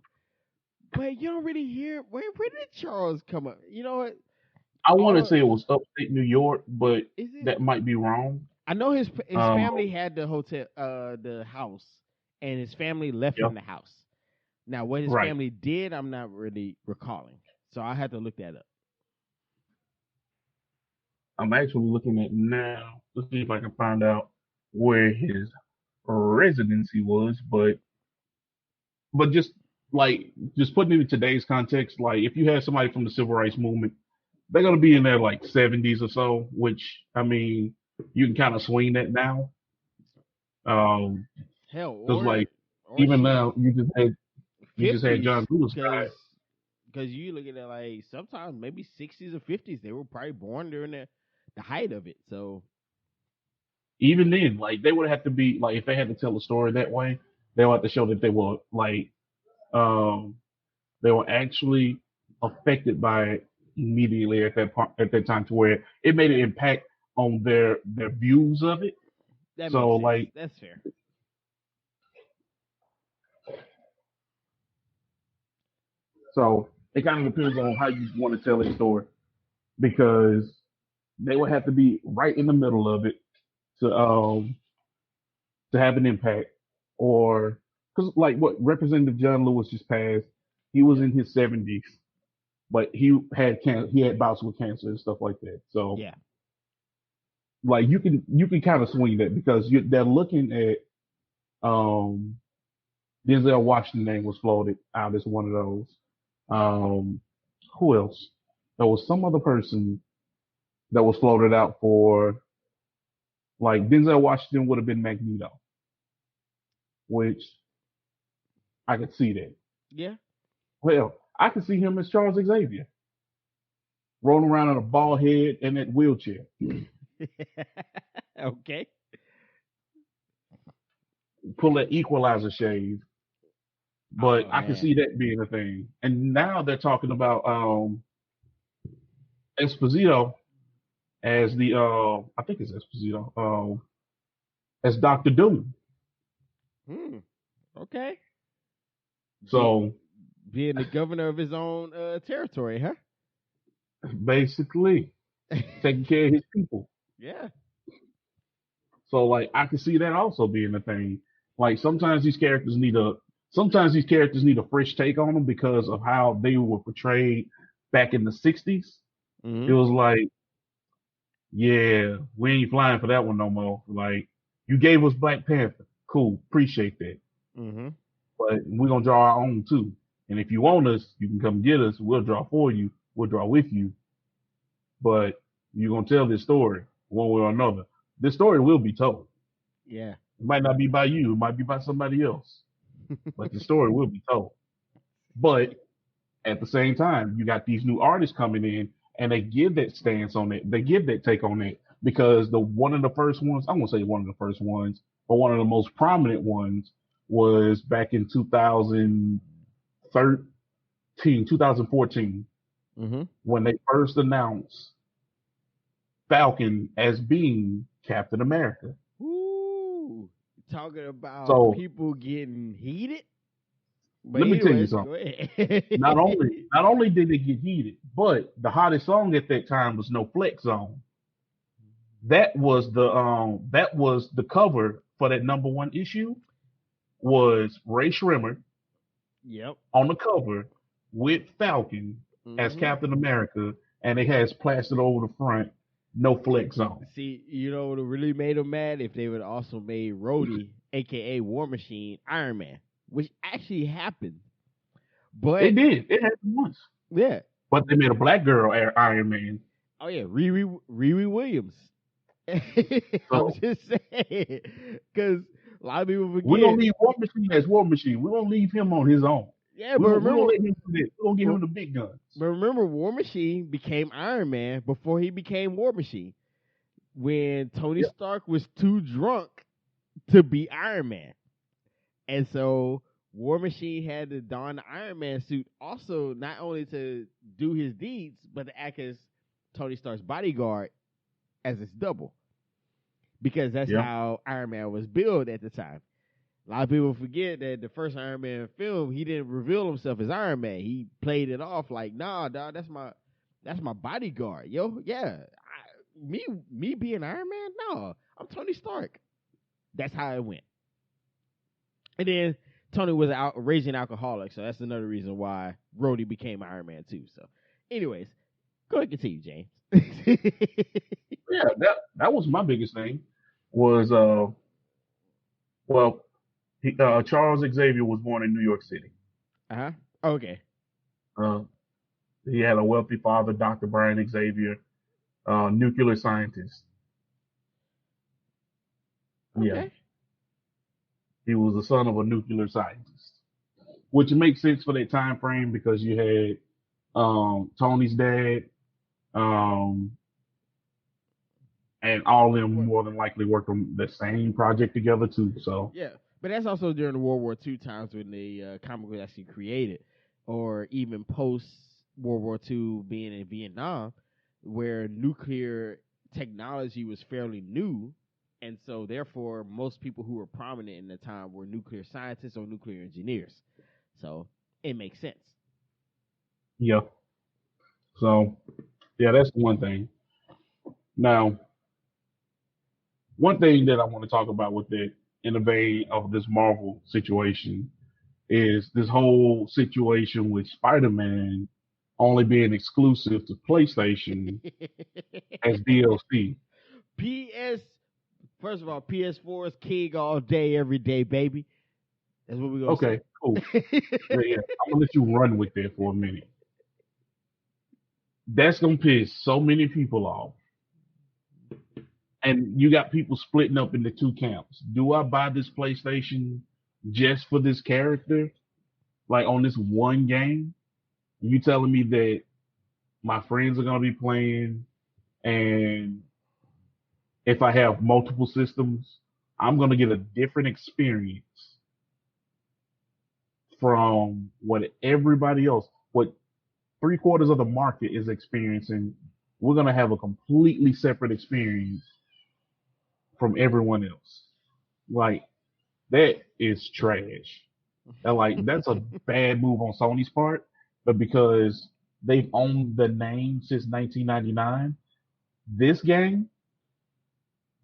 but you don't really hear where did Charles come up? You know what? I want to All say it was upstate New York, but is it? that might be wrong. I know his Um, family had the hotel, the house, and his family left yeah, him the house. Now, what his right. family did, I'm not really recalling, so I had to look that up. I'm actually looking at now. Let's see if I can find out where his residency was. But just putting it in today's context, like if you had somebody from the civil rights movement, they're gonna be in their like 70s or so, which I mean you can kind of swing that now. Um, Hell, because like or even shit, now you just had John fifties, Lewis because die. you looking at like sometimes maybe 60s or 50s. They were probably born during the height of it. So Even then, like they would have to be like if they had to tell a story that way, they would have to show that they were like um they were actually affected by it immediately at that time to where it made an impact on their views of it. that So makes sense. like That's fair. so it kind of depends on how you want to tell a story because they would have to be right in the middle of it to have an impact or because like what Representative John Lewis just passed, he was Yeah, in his 70s, but he had bouts with cancer and stuff like that. So yeah. like you can kind of swing that because they're looking at um Denzel Washington name was floated out as one of those. Um, who else? There was some other person that was floated out for like Denzel Washington would have been Magneto. which I could see that. Yeah. Well, I could see him as Charles Xavier, rolling around on a bald head in that wheelchair. Okay. Pull that equalizer shave. But Oh I can man. see that being a thing. And now they're talking about Esposito as the I think it's Esposito, as Doctor Doom. Hmm. Okay. Be, So being the governor of his own territory, huh? basically taking care of his people. Yeah. So like I can see that also being a thing. Like sometimes these characters need a fresh take on them because of how they were portrayed back in the '60s. It Mm-hmm. was like, yeah, we ain't flying for that one no more. Like you gave us Black Panther, cool, appreciate that, Mm-hmm. but we're gonna draw our own too. And if you want us, you can come get us. We'll draw for you. We'll draw with you. But you're gonna tell this story one way or another. This story will be told. Yeah. It might not be by you. It might be by somebody else. But the story will be told. But at the same time, you got these new artists coming in and they give that stance on it. They give that take on it because the one of the first ones, I won't say one of the first ones, but one of the most prominent ones was back in 2013, 2014, Mm-hmm. when they first announced Falcon as being Captain America. Ooh. Talking about So people getting heated. But let me tell you anyways, something. go ahead. Not only did it get heated, but the hottest song at that time was No Flex Zone. That was the cover for that number one issue was Ray Shrimmer Yep. on the cover with Falcon as Mm-hmm. Captain America, and it has plastered over the front No Flex Zone. See, you know what really made them mad if they would also made Rhodey, aka War Machine, Iron Man, which actually happened. It But did. It happened once, yeah, but they made a black girl Iron Man. oh yeah, Riri Williams. I'm So just saying, because a lot of people we're gonna forget. leave War Machine as War Machine. We're gonna leave him on his own. Yeah, We're gonna let him do this. We're gonna give him the big guns. but remember, War Machine became Iron Man before he became War Machine. When Tony Yeah. Stark was too drunk to be Iron Man. And so War Machine had to don the Iron Man suit also not only to do his deeds, but to act as Tony Stark's bodyguard as his double. Because that's Yeah. how Iron Man was billed at the time. A lot of people forget that the first Iron Man film, he didn't reveal himself as Iron Man. He played it off like, nah, dog, that's my bodyguard. Yo, yeah. Me being Iron Man? No, I'm Tony Stark. That's how it went. And then Tony was a raging alcoholic, so that's another reason why Rhodey became Iron Man too. So, anyways, go ahead and continue, James. Yeah, that was my biggest thing. Was well, Charles Xavier was born in New York City. Uh-huh. Okay. Uh, he had a wealthy father, Dr. Brian Xavier, nuclear scientist. Yeah, Okay. he was the son of a nuclear scientist, which makes sense for that time frame because you had Tony's dad, um, and all of them Well, more than likely worked on the same project together too. So yeah, but that's also during the World War II times when the comic was actually created, or even post World War II being in Vietnam, where nuclear technology was fairly new, and so therefore most people who were prominent in the time were nuclear scientists or nuclear engineers. So it makes sense. yeah, so yeah, that's one thing. Now, one thing that I want to talk about with it in the vein of this Marvel situation is this whole situation with Spider-Man only being exclusive to PlayStation as DLC. PS, first of all, PS4 is king all day, every day, baby. That's what we're gonna Okay, say. cool. Yeah, I'm gonna let you run with that for a minute. That's gonna piss so many people off. And you got people splitting up into two camps. Do I buy this PlayStation just for this character, like on this one game. You telling me that my friends are gonna be playing, and if I have multiple systems, I'm gonna get a different experience from what everybody else, what three-quarters of the market is experiencing. We're gonna have a completely separate experience from everyone else. Like that is trash. And like that's a bad move on Sony's part, but because they've owned the name since 1999, this game,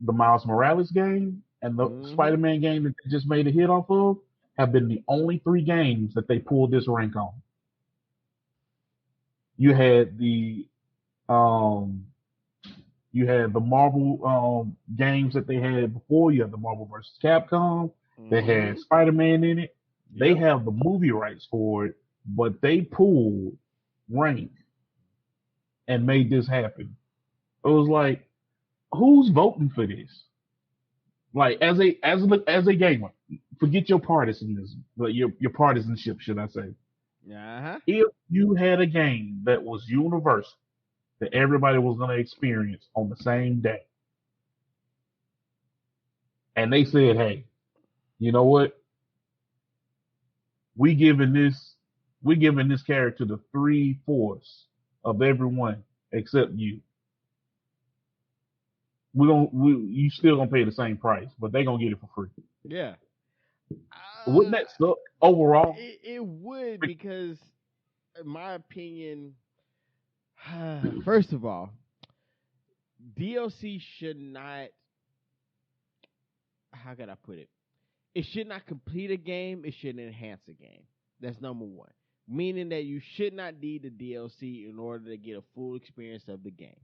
the Miles Morales game, and the Mm-hmm. Spider-Man game that they just made a hit off of, have been the only three games that they pulled this rank on. You had the um, you had the Marvel games that they had before. You had the Marvel versus Capcom. They had Mm-hmm. Spider-Man in it. They Yep. have the movie rights for it, but they pulled rank and made this happen. It was like, who's voting for this? Like as a gamer, forget your partisanism, but your partisanship, should I say? Uh-huh. If you had a game that was universal, that everybody was going to experience on the same day, and they said, "Hey, you know what? We giving this we giving this character the three fourths of everyone except you. You still gonna pay the same price, but they gonna get it for free." Yeah. Wouldn't that suck overall? It would because, in my opinion, first of all, DLC should not. How can I put it? It should not complete a game. It should enhance a game. That's number one. Meaning that you should not need the DLC in order to get a full experience of the game.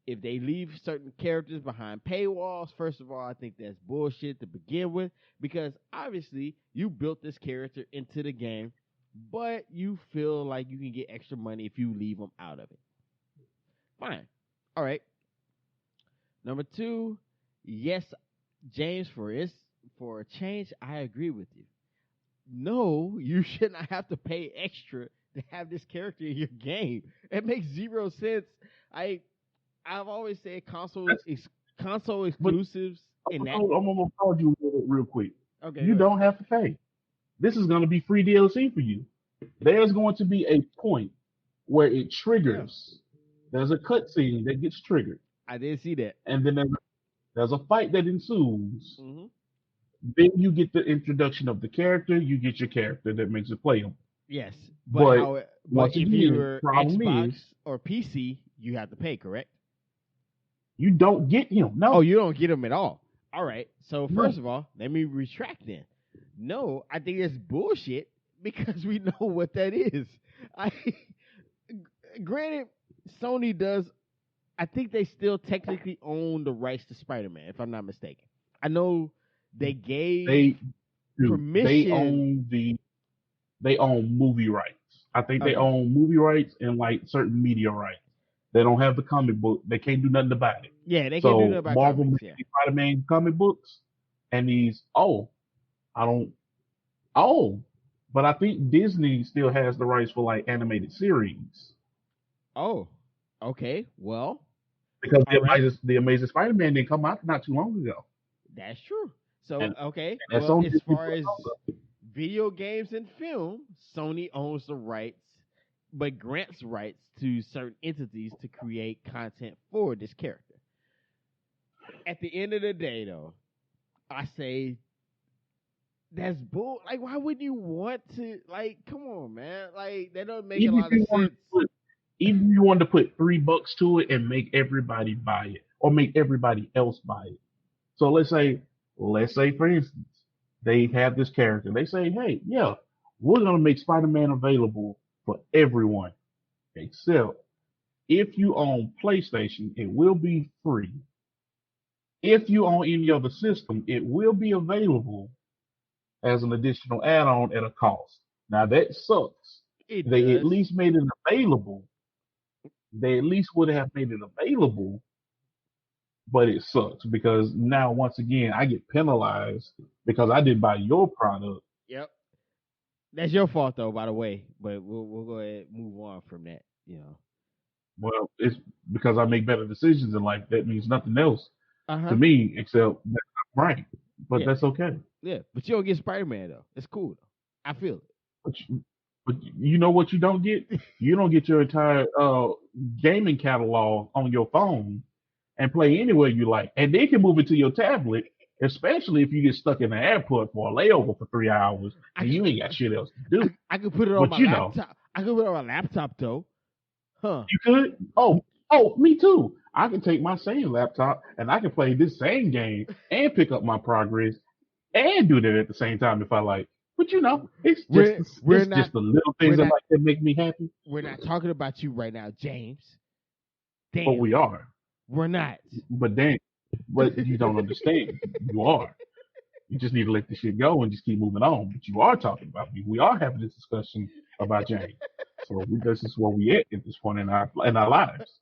If they leave certain characters behind paywalls, first of all, I think that's bullshit to begin with because obviously you built this character into the game, but you feel like you can get extra money if you leave them out of it. Fine. All right. Number two, yes, James, for a change, I agree with you. No, you should not have to pay extra to have this character in your game. It makes zero sense. I I've always said console But exclusives in that. I'm gonna pause you real quick. Okay, You go ahead. don't have to pay. This is gonna be free DLC for you. There's going to be a point where it Yeah, triggers. There's a cutscene that gets triggered, I did see that. and then there's a fight that ensues. Hmm. Then you get the introduction of the character. You get your character that makes it playable. Yes, But but once if again, you're problem Xbox is or PC, you have to pay, correct? you don't get him. Oh, No, you don't get them at all. All right. So no. first of all, let me retract then. No, I think it's bullshit because we know what that is. I granted, Sony does. I think they still technically own the rights to Spider-Man, if I'm not mistaken. I know they gave They do. permission. They own movie rights. I think they Okay. own movie rights and like certain media rights. They don't have the comic book. They can't do nothing about it. Yeah, they can't do that So about Marvel comics. made Yeah. these Spider-Man comic books, and these I don't oh, but I think Disney still has the rights for like animated series Oh. Okay. Well. because All right. The Amazing Spider-Man didn't come out not too long ago, That's true. So and, okay. and that's Well, on as Disney far Plus as also. video games and film, Sony owns the rights, but grants rights to certain entities to create content for this character. At the end of the day, though, I say that's bull. Like, why would you want to? Like, come on, man. Like, that don't make a Even if lot of you wanted sense. to put, even if you wanted to put $3 to it and make everybody buy it or make everybody else buy it. So let's say for instance, they have this character. They say, hey, yeah, we're gonna make Spider-Man available for everyone, except if you own PlayStation, it will be free. If you own any other system, it will be available as an additional add-on at a cost. Now that sucks. It They at does. least made it available. They at least would have made it available, but it sucks because now once again I get penalized because I didn't buy your product Yep. That's your fault though, by the way. But we'll go ahead and move on from that. Well, it's because I make better decisions in life. That means nothing else Uh to huh. me except that I'm right. But Yeah. that's okay. Yeah. But you don't get Spider-Man though. It's cool though. I feel But you know what you don't get? it. You don't get your entire gaming catalog on your phone and play anywhere you like. And they can move it to your tablet, especially if you get stuck in the airport for a layover for 3 hours I and could, you ain't got shit else to do. I could put it on But my you know, laptop. I could put it on my laptop though. Huh. you could. Me too. I can take my same laptop and I can play this same game and pick up my progress and do that at the same time if I like. But you know, We're we're it's not just the little we're things that not like that make me happy. we're not talking about you right now, James. But Damn. we are. We're not. But then, but you don't understand. You are. You just need to let this shit go and just keep moving on. But you are talking about me. We are having this discussion about James. So this is where we at this point in our lives.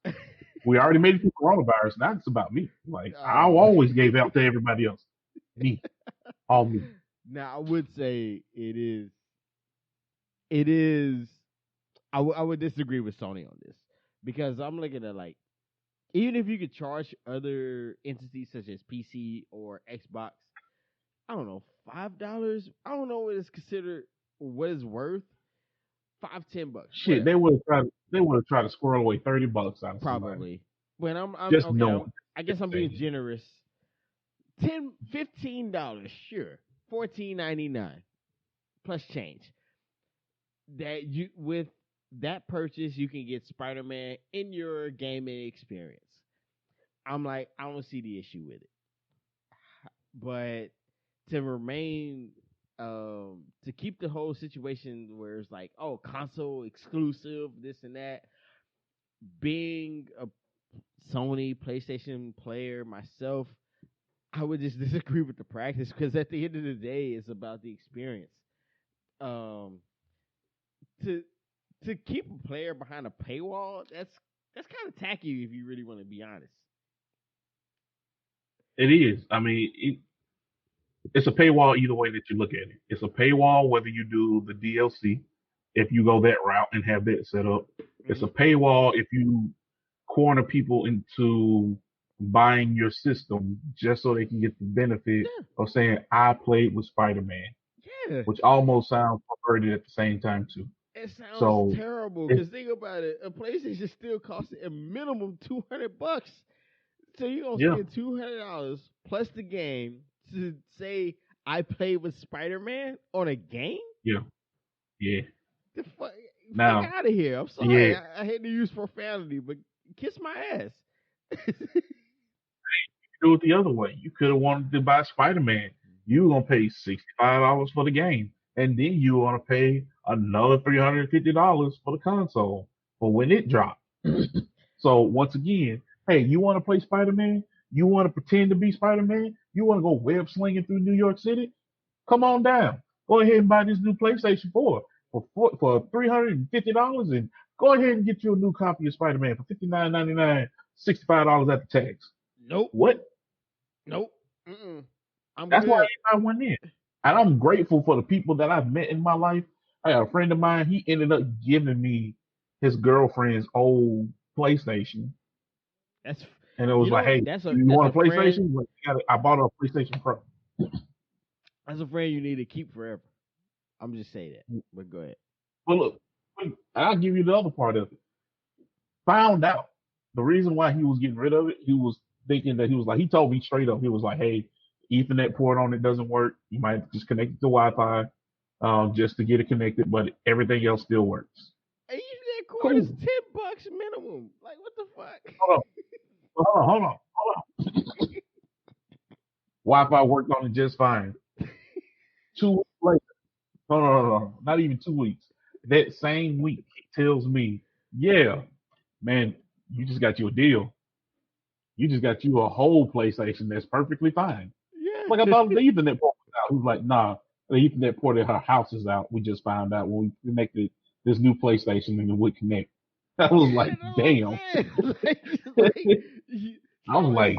We already made it through coronavirus. Now it's about me. Like I always gave out to everybody else. Me. All me. Now I would say it is. It is. I would disagree with Sony on this because I'm looking at like even if you could charge other entities such as PC or Xbox, I don't know, $5. I don't know what is considered what is worth. $5, $10, Shit, whatever. they would have tried to squirrel away $30 out of somebody. Probably. When I'm Just okay, knowing. I guess I'm being generous. $15, sure. $14.99 plus change. That you with that purchase you can get Spider-Man in your gaming experience. I'm like, I don't see the issue with it. But to remain to keep the whole situation where it's like, oh, console exclusive, this and that, being a Sony PlayStation player myself, I would just disagree with the practice because at the end of the day, it's about the experience. Um, to to keep a player behind a paywall, that's kind of tacky if you really want to be honest. It is. I mean, it's a paywall either way that you look at it. It's a paywall whether you do the DLC, if you go that route and have that set up. It's Mm-hmm. a paywall if you corner people into buying your system just so they can get the benefit Yeah, of saying I played with Spider-Man, yeah. which almost sounds perverted at the same time too. It sounds So terrible it's because think about it. A PlayStation still costs a minimum $200. So you're gonna yeah, spend $200 plus the game to say I played with Spider-Man on a game? yeah, yeah. The fuck, fuck Now, out of here! I'm yeah, sorry. I hate to use profanity, but kiss my ass. do it the other way. You could have wanted to buy Spider-Man. You were gonna pay $65 for the game, and then you want to pay another $350 for the console for when it dropped. So once again, hey, you want to play Spider-Man? You want to pretend to be Spider-Man? You want to go web slinging through New York City? Come on down. Go ahead and buy this new PlayStation 4 for $350, and go ahead and get you a new copy of Spider-Man for $59.99, $65 at the tax. Nope. What? Nope. Mm-mm. I'm That's why good. I went in. And I'm grateful for the people that I've met in my life. I got a friend of mine, he ended up giving me his girlfriend's old PlayStation. That's And it was like, hey, you that's want a a friend. PlayStation? Like, I bought her a PlayStation Pro. That's a friend you need to keep forever. I'm just saying that. But go ahead. But look, I'll give you the other part of it. Found out the reason why he was getting rid of it, he was thinking that he told me straight up, he was like, hey, Ethernet port on it doesn't work. You might just connect it to Wi-Fi just to get it connected, but everything else still works. Hey, that cord is Cool. $10 minimum. Like what the fuck? Hold on, hold on. Wi-Fi worked on it just fine. 2 weeks later, no, not even 2 weeks. That same week, he tells me, yeah, man, you just got you a deal. You just got you a whole PlayStation that's perfectly fine. Like I Yeah. thought the Ethernet port was out. He was like, nah, the Ethernet port at her house is out. We just found out when we connected this new PlayStation and it would connect. I was Yeah, like, that's what I'm damn. saying. Like, I was like,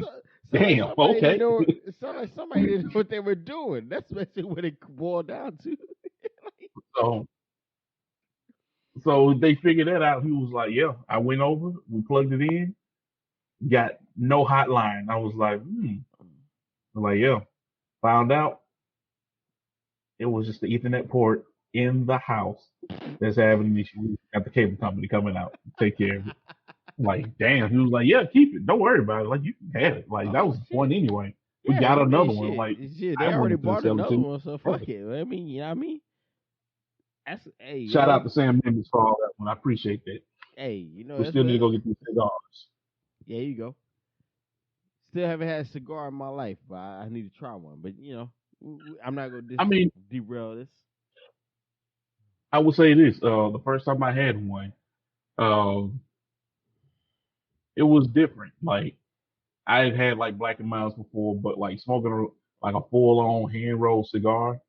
sound like Damn. somebody didn't Okay. know. It sounded like somebody didn't know what they were doing. That's basically what it boiled down to. So so they figured that out. He was like, "Yeah." I went over. We plugged it in. Got no hotline. I was like, "Hmm." I'm like, "Yeah." Found out it was just the Ethernet port in the house that's having an issue. Got the cable company coming out to take care of it. Like, damn. He was like, "Yeah, keep it. Don't worry about it. Like, you can have it. Like, that Oh was the point shit. anyway. We Yeah, got I mean another one. shit. Like, Shit, they I already wasn't finna bought sell it to another you. one, so Yeah. fuck it. I mean, you know what I mean? That's hey, Shout out yo, to Sam Nimitz for all that one. I appreciate that. hey, you know We that's still need to what. go get these cigars. Yeah, you go. Still haven't had a cigar in my life, but I need to try one. But you know, I'm not gonna I mean, derail this. I would say this. The first time I had one, um, it was different. Like, I had like Black and Miles before, but like smoking like a full on hand rolled cigar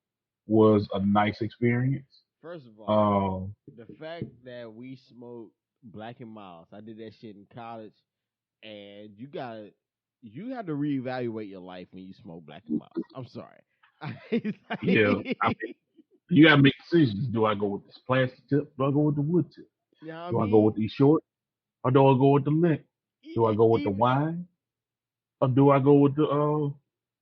was a nice experience. First of all, Um, the fact that we smoked Black and Miles, I did that shit in college, and you have to reevaluate your life when you smoke Black and Miles. I'm sorry. It's yeah, I like- mean, you gotta make decisions. Do I go with this plastic tip? Do I go with the wood tip? you know what I Do I go mean? with the short? Or do I go with the length? Do I go with the Even wine? Or do I go with the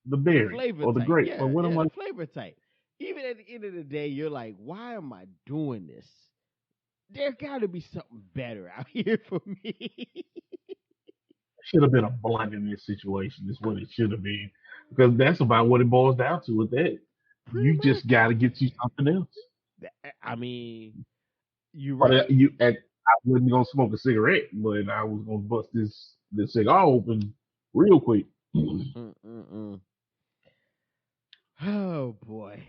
the berry flavor or the type, grape? Or yeah, what am yeah, I? the flavor type. Even at the end of the day, you're like, why am I doing this? There got to be something better out here for me. Should have been a blunt in this situation. Is what it should have been, because that's about what it boils down to. With that, Pretty you just got much. to get you something else. I mean, you're But right. I wasn't gonna smoke a cigarette, but I was gonna bust this cigar open real quick. Mm-mm-mm. Oh boy.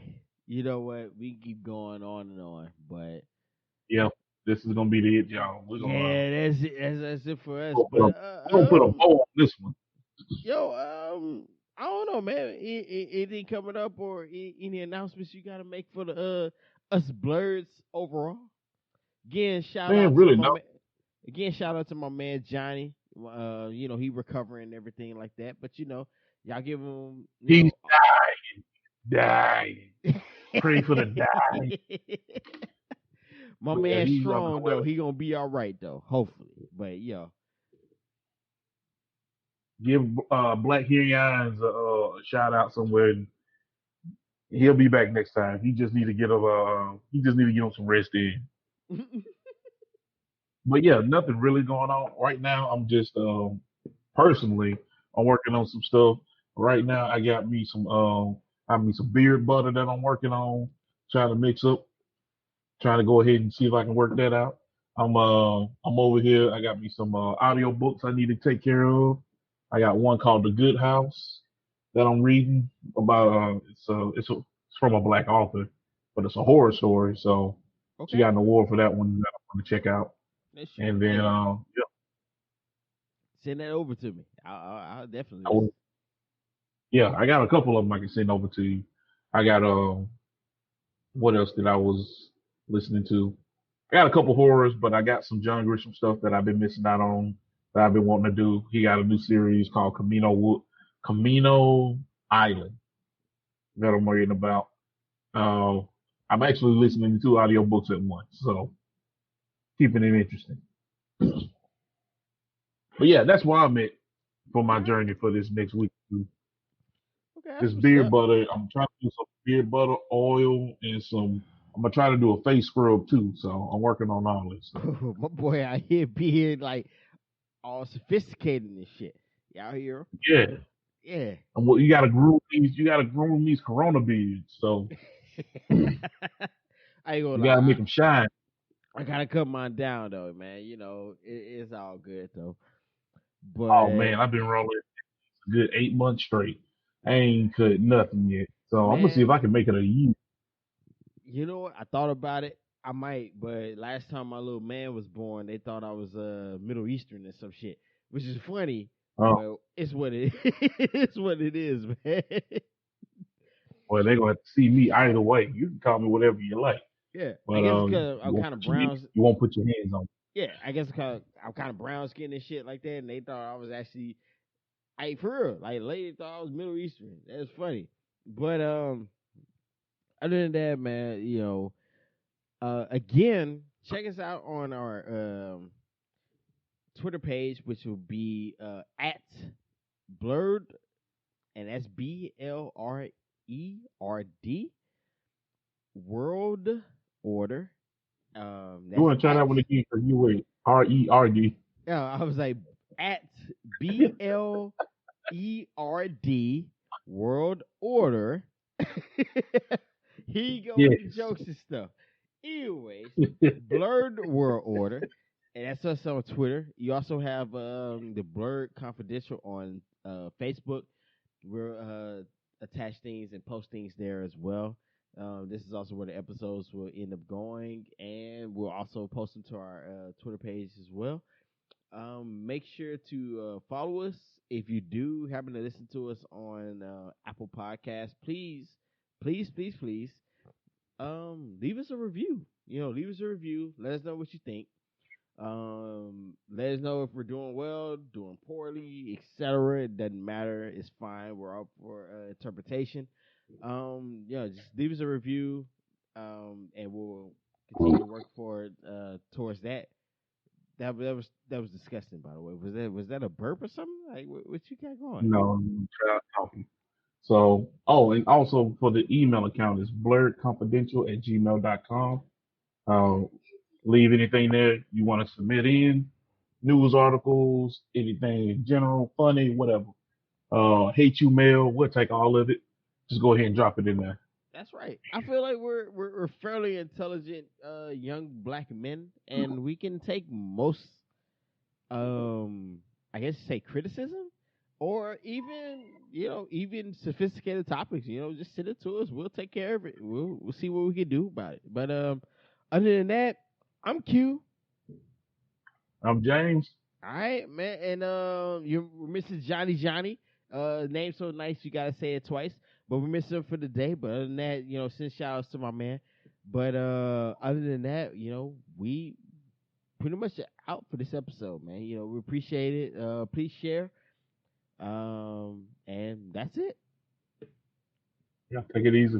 You know what? We keep going on and on, but Yeah, this is gonna be the it, y'all. yeah, that's it. That's it for us. We're But gonna put a bow on this one. yo, I don't know, man. Anything coming up or any announcements you got to make for the us blurs overall? Again, shout Man, out to really my no. man. Again, shout out to my man Johnny. You know he recovering and everything like that. But you know, y'all give him, you He's know. dying. Pray for the die. My Yeah, man he's on strong the way. though. He gonna be all right though. Hopefully. But yo, Give Black Hearing Eyes a shout out somewhere. And he'll be back next time. He just need to get he just need to get on some rest in. But yeah, nothing really going on right now. I'm just personally, I'm working on some stuff right now. I got me some beard butter that I'm working on, trying to mix up, trying to go ahead and see if I can work that out. I'm over here. I got me some audio books I need to take care of. I got one called The Good House that I'm reading about. It's from a black author, but it's a horror story. So she okay. got an award for that one that I want to check out. That shit. And then Hey, yeah, send that over to me. I'll definitely I will, listen. yeah, I got a couple of them I can send over to you. I got what else did I was listening to? I got a couple horrors, but I got some John Grisham stuff that I've been missing out on that I've been wanting to do. He got a new series called Camino Island that I'm reading about. Uh, I'm actually listening to two audiobooks at once, so keeping it interesting. But yeah, that's where I'm at for my Okay. journey for this next week. Okay, that's This what's beard up. butter, I'm trying to do some beard butter oil and I'm gonna try to do a face scrub too. So I'm working on all this stuff. My boy out here being like all sophisticated and shit. Y'all hear? Yeah, Yeah. and what you gotta groom these Corona beards. So I ain't gonna you gotta make lie. them shine. I gotta cut mine down though, man. You know, it's all good though. Oh But man, I've been rolling a good 8 months straight. I ain't cut nothing yet. So I'm gonna see if man, I can make it a year. you know what? I thought about it. I might, but last time my little man was born, they thought I was Middle Eastern or some shit, which is funny. Oh, But it's what it it's what it is, man. well, they're gonna have to see me either way. You can call me whatever you like, Yeah, I but guess because you I'm won't kind of put your brown. you won't put your hands on. Yeah, I guess because I'm kind of brown skinned and shit like that, and they thought I was actually Like for real, like lady thought I was Middle Eastern. That's funny. But other than that, man, again, check us out on our Twitter page, which will be at blurred, and that's BLRERD World Order. You That's want to try at, that one again? Because you were RERD. yeah, I was like at BLERD World Order. Here you go with the Yes. jokes and stuff. Anyways, Blurred World Order, and that's us on Twitter. You also have the Blurred Confidential on Facebook. We're attach things and post things there as well. This is also where the episodes will end up going, and we'll also post them to our Twitter page as well. Make sure to follow us. If you do happen to listen to us on Apple Podcasts, please, leave us a review. Leave us a review. Let us know what you think. Let us know if we're doing well, doing poorly, etc. It doesn't matter. It's fine. We're up for interpretation. Just leave us a review, and we'll continue to work forward towards that. That was disgusting, by the way. Was that a burp or something? Like what you got going? No, child talking. So, and also for the email account is blurredconfidential@gmail.com. Um, leave anything there you want to submit in, news articles, anything in general, funny, whatever. Hate you mail, we'll take all of it. Just go ahead and drop it in there. That's right. I feel like we're fairly intelligent young black men, and we can take most um I guess say criticism or even sophisticated topics. Just send it to us. We'll take care of it. We'll see what we can do about it. But other than that, I'm Q. I'm James. All right, man, and you're Mrs. Johnny. Name so nice you gotta say it twice. But we're missing him for the day. But other than that, send shout outs to my man. But other than that, we pretty much out for this episode, man. We appreciate it. Please share. And that's it. Yeah, take it easy.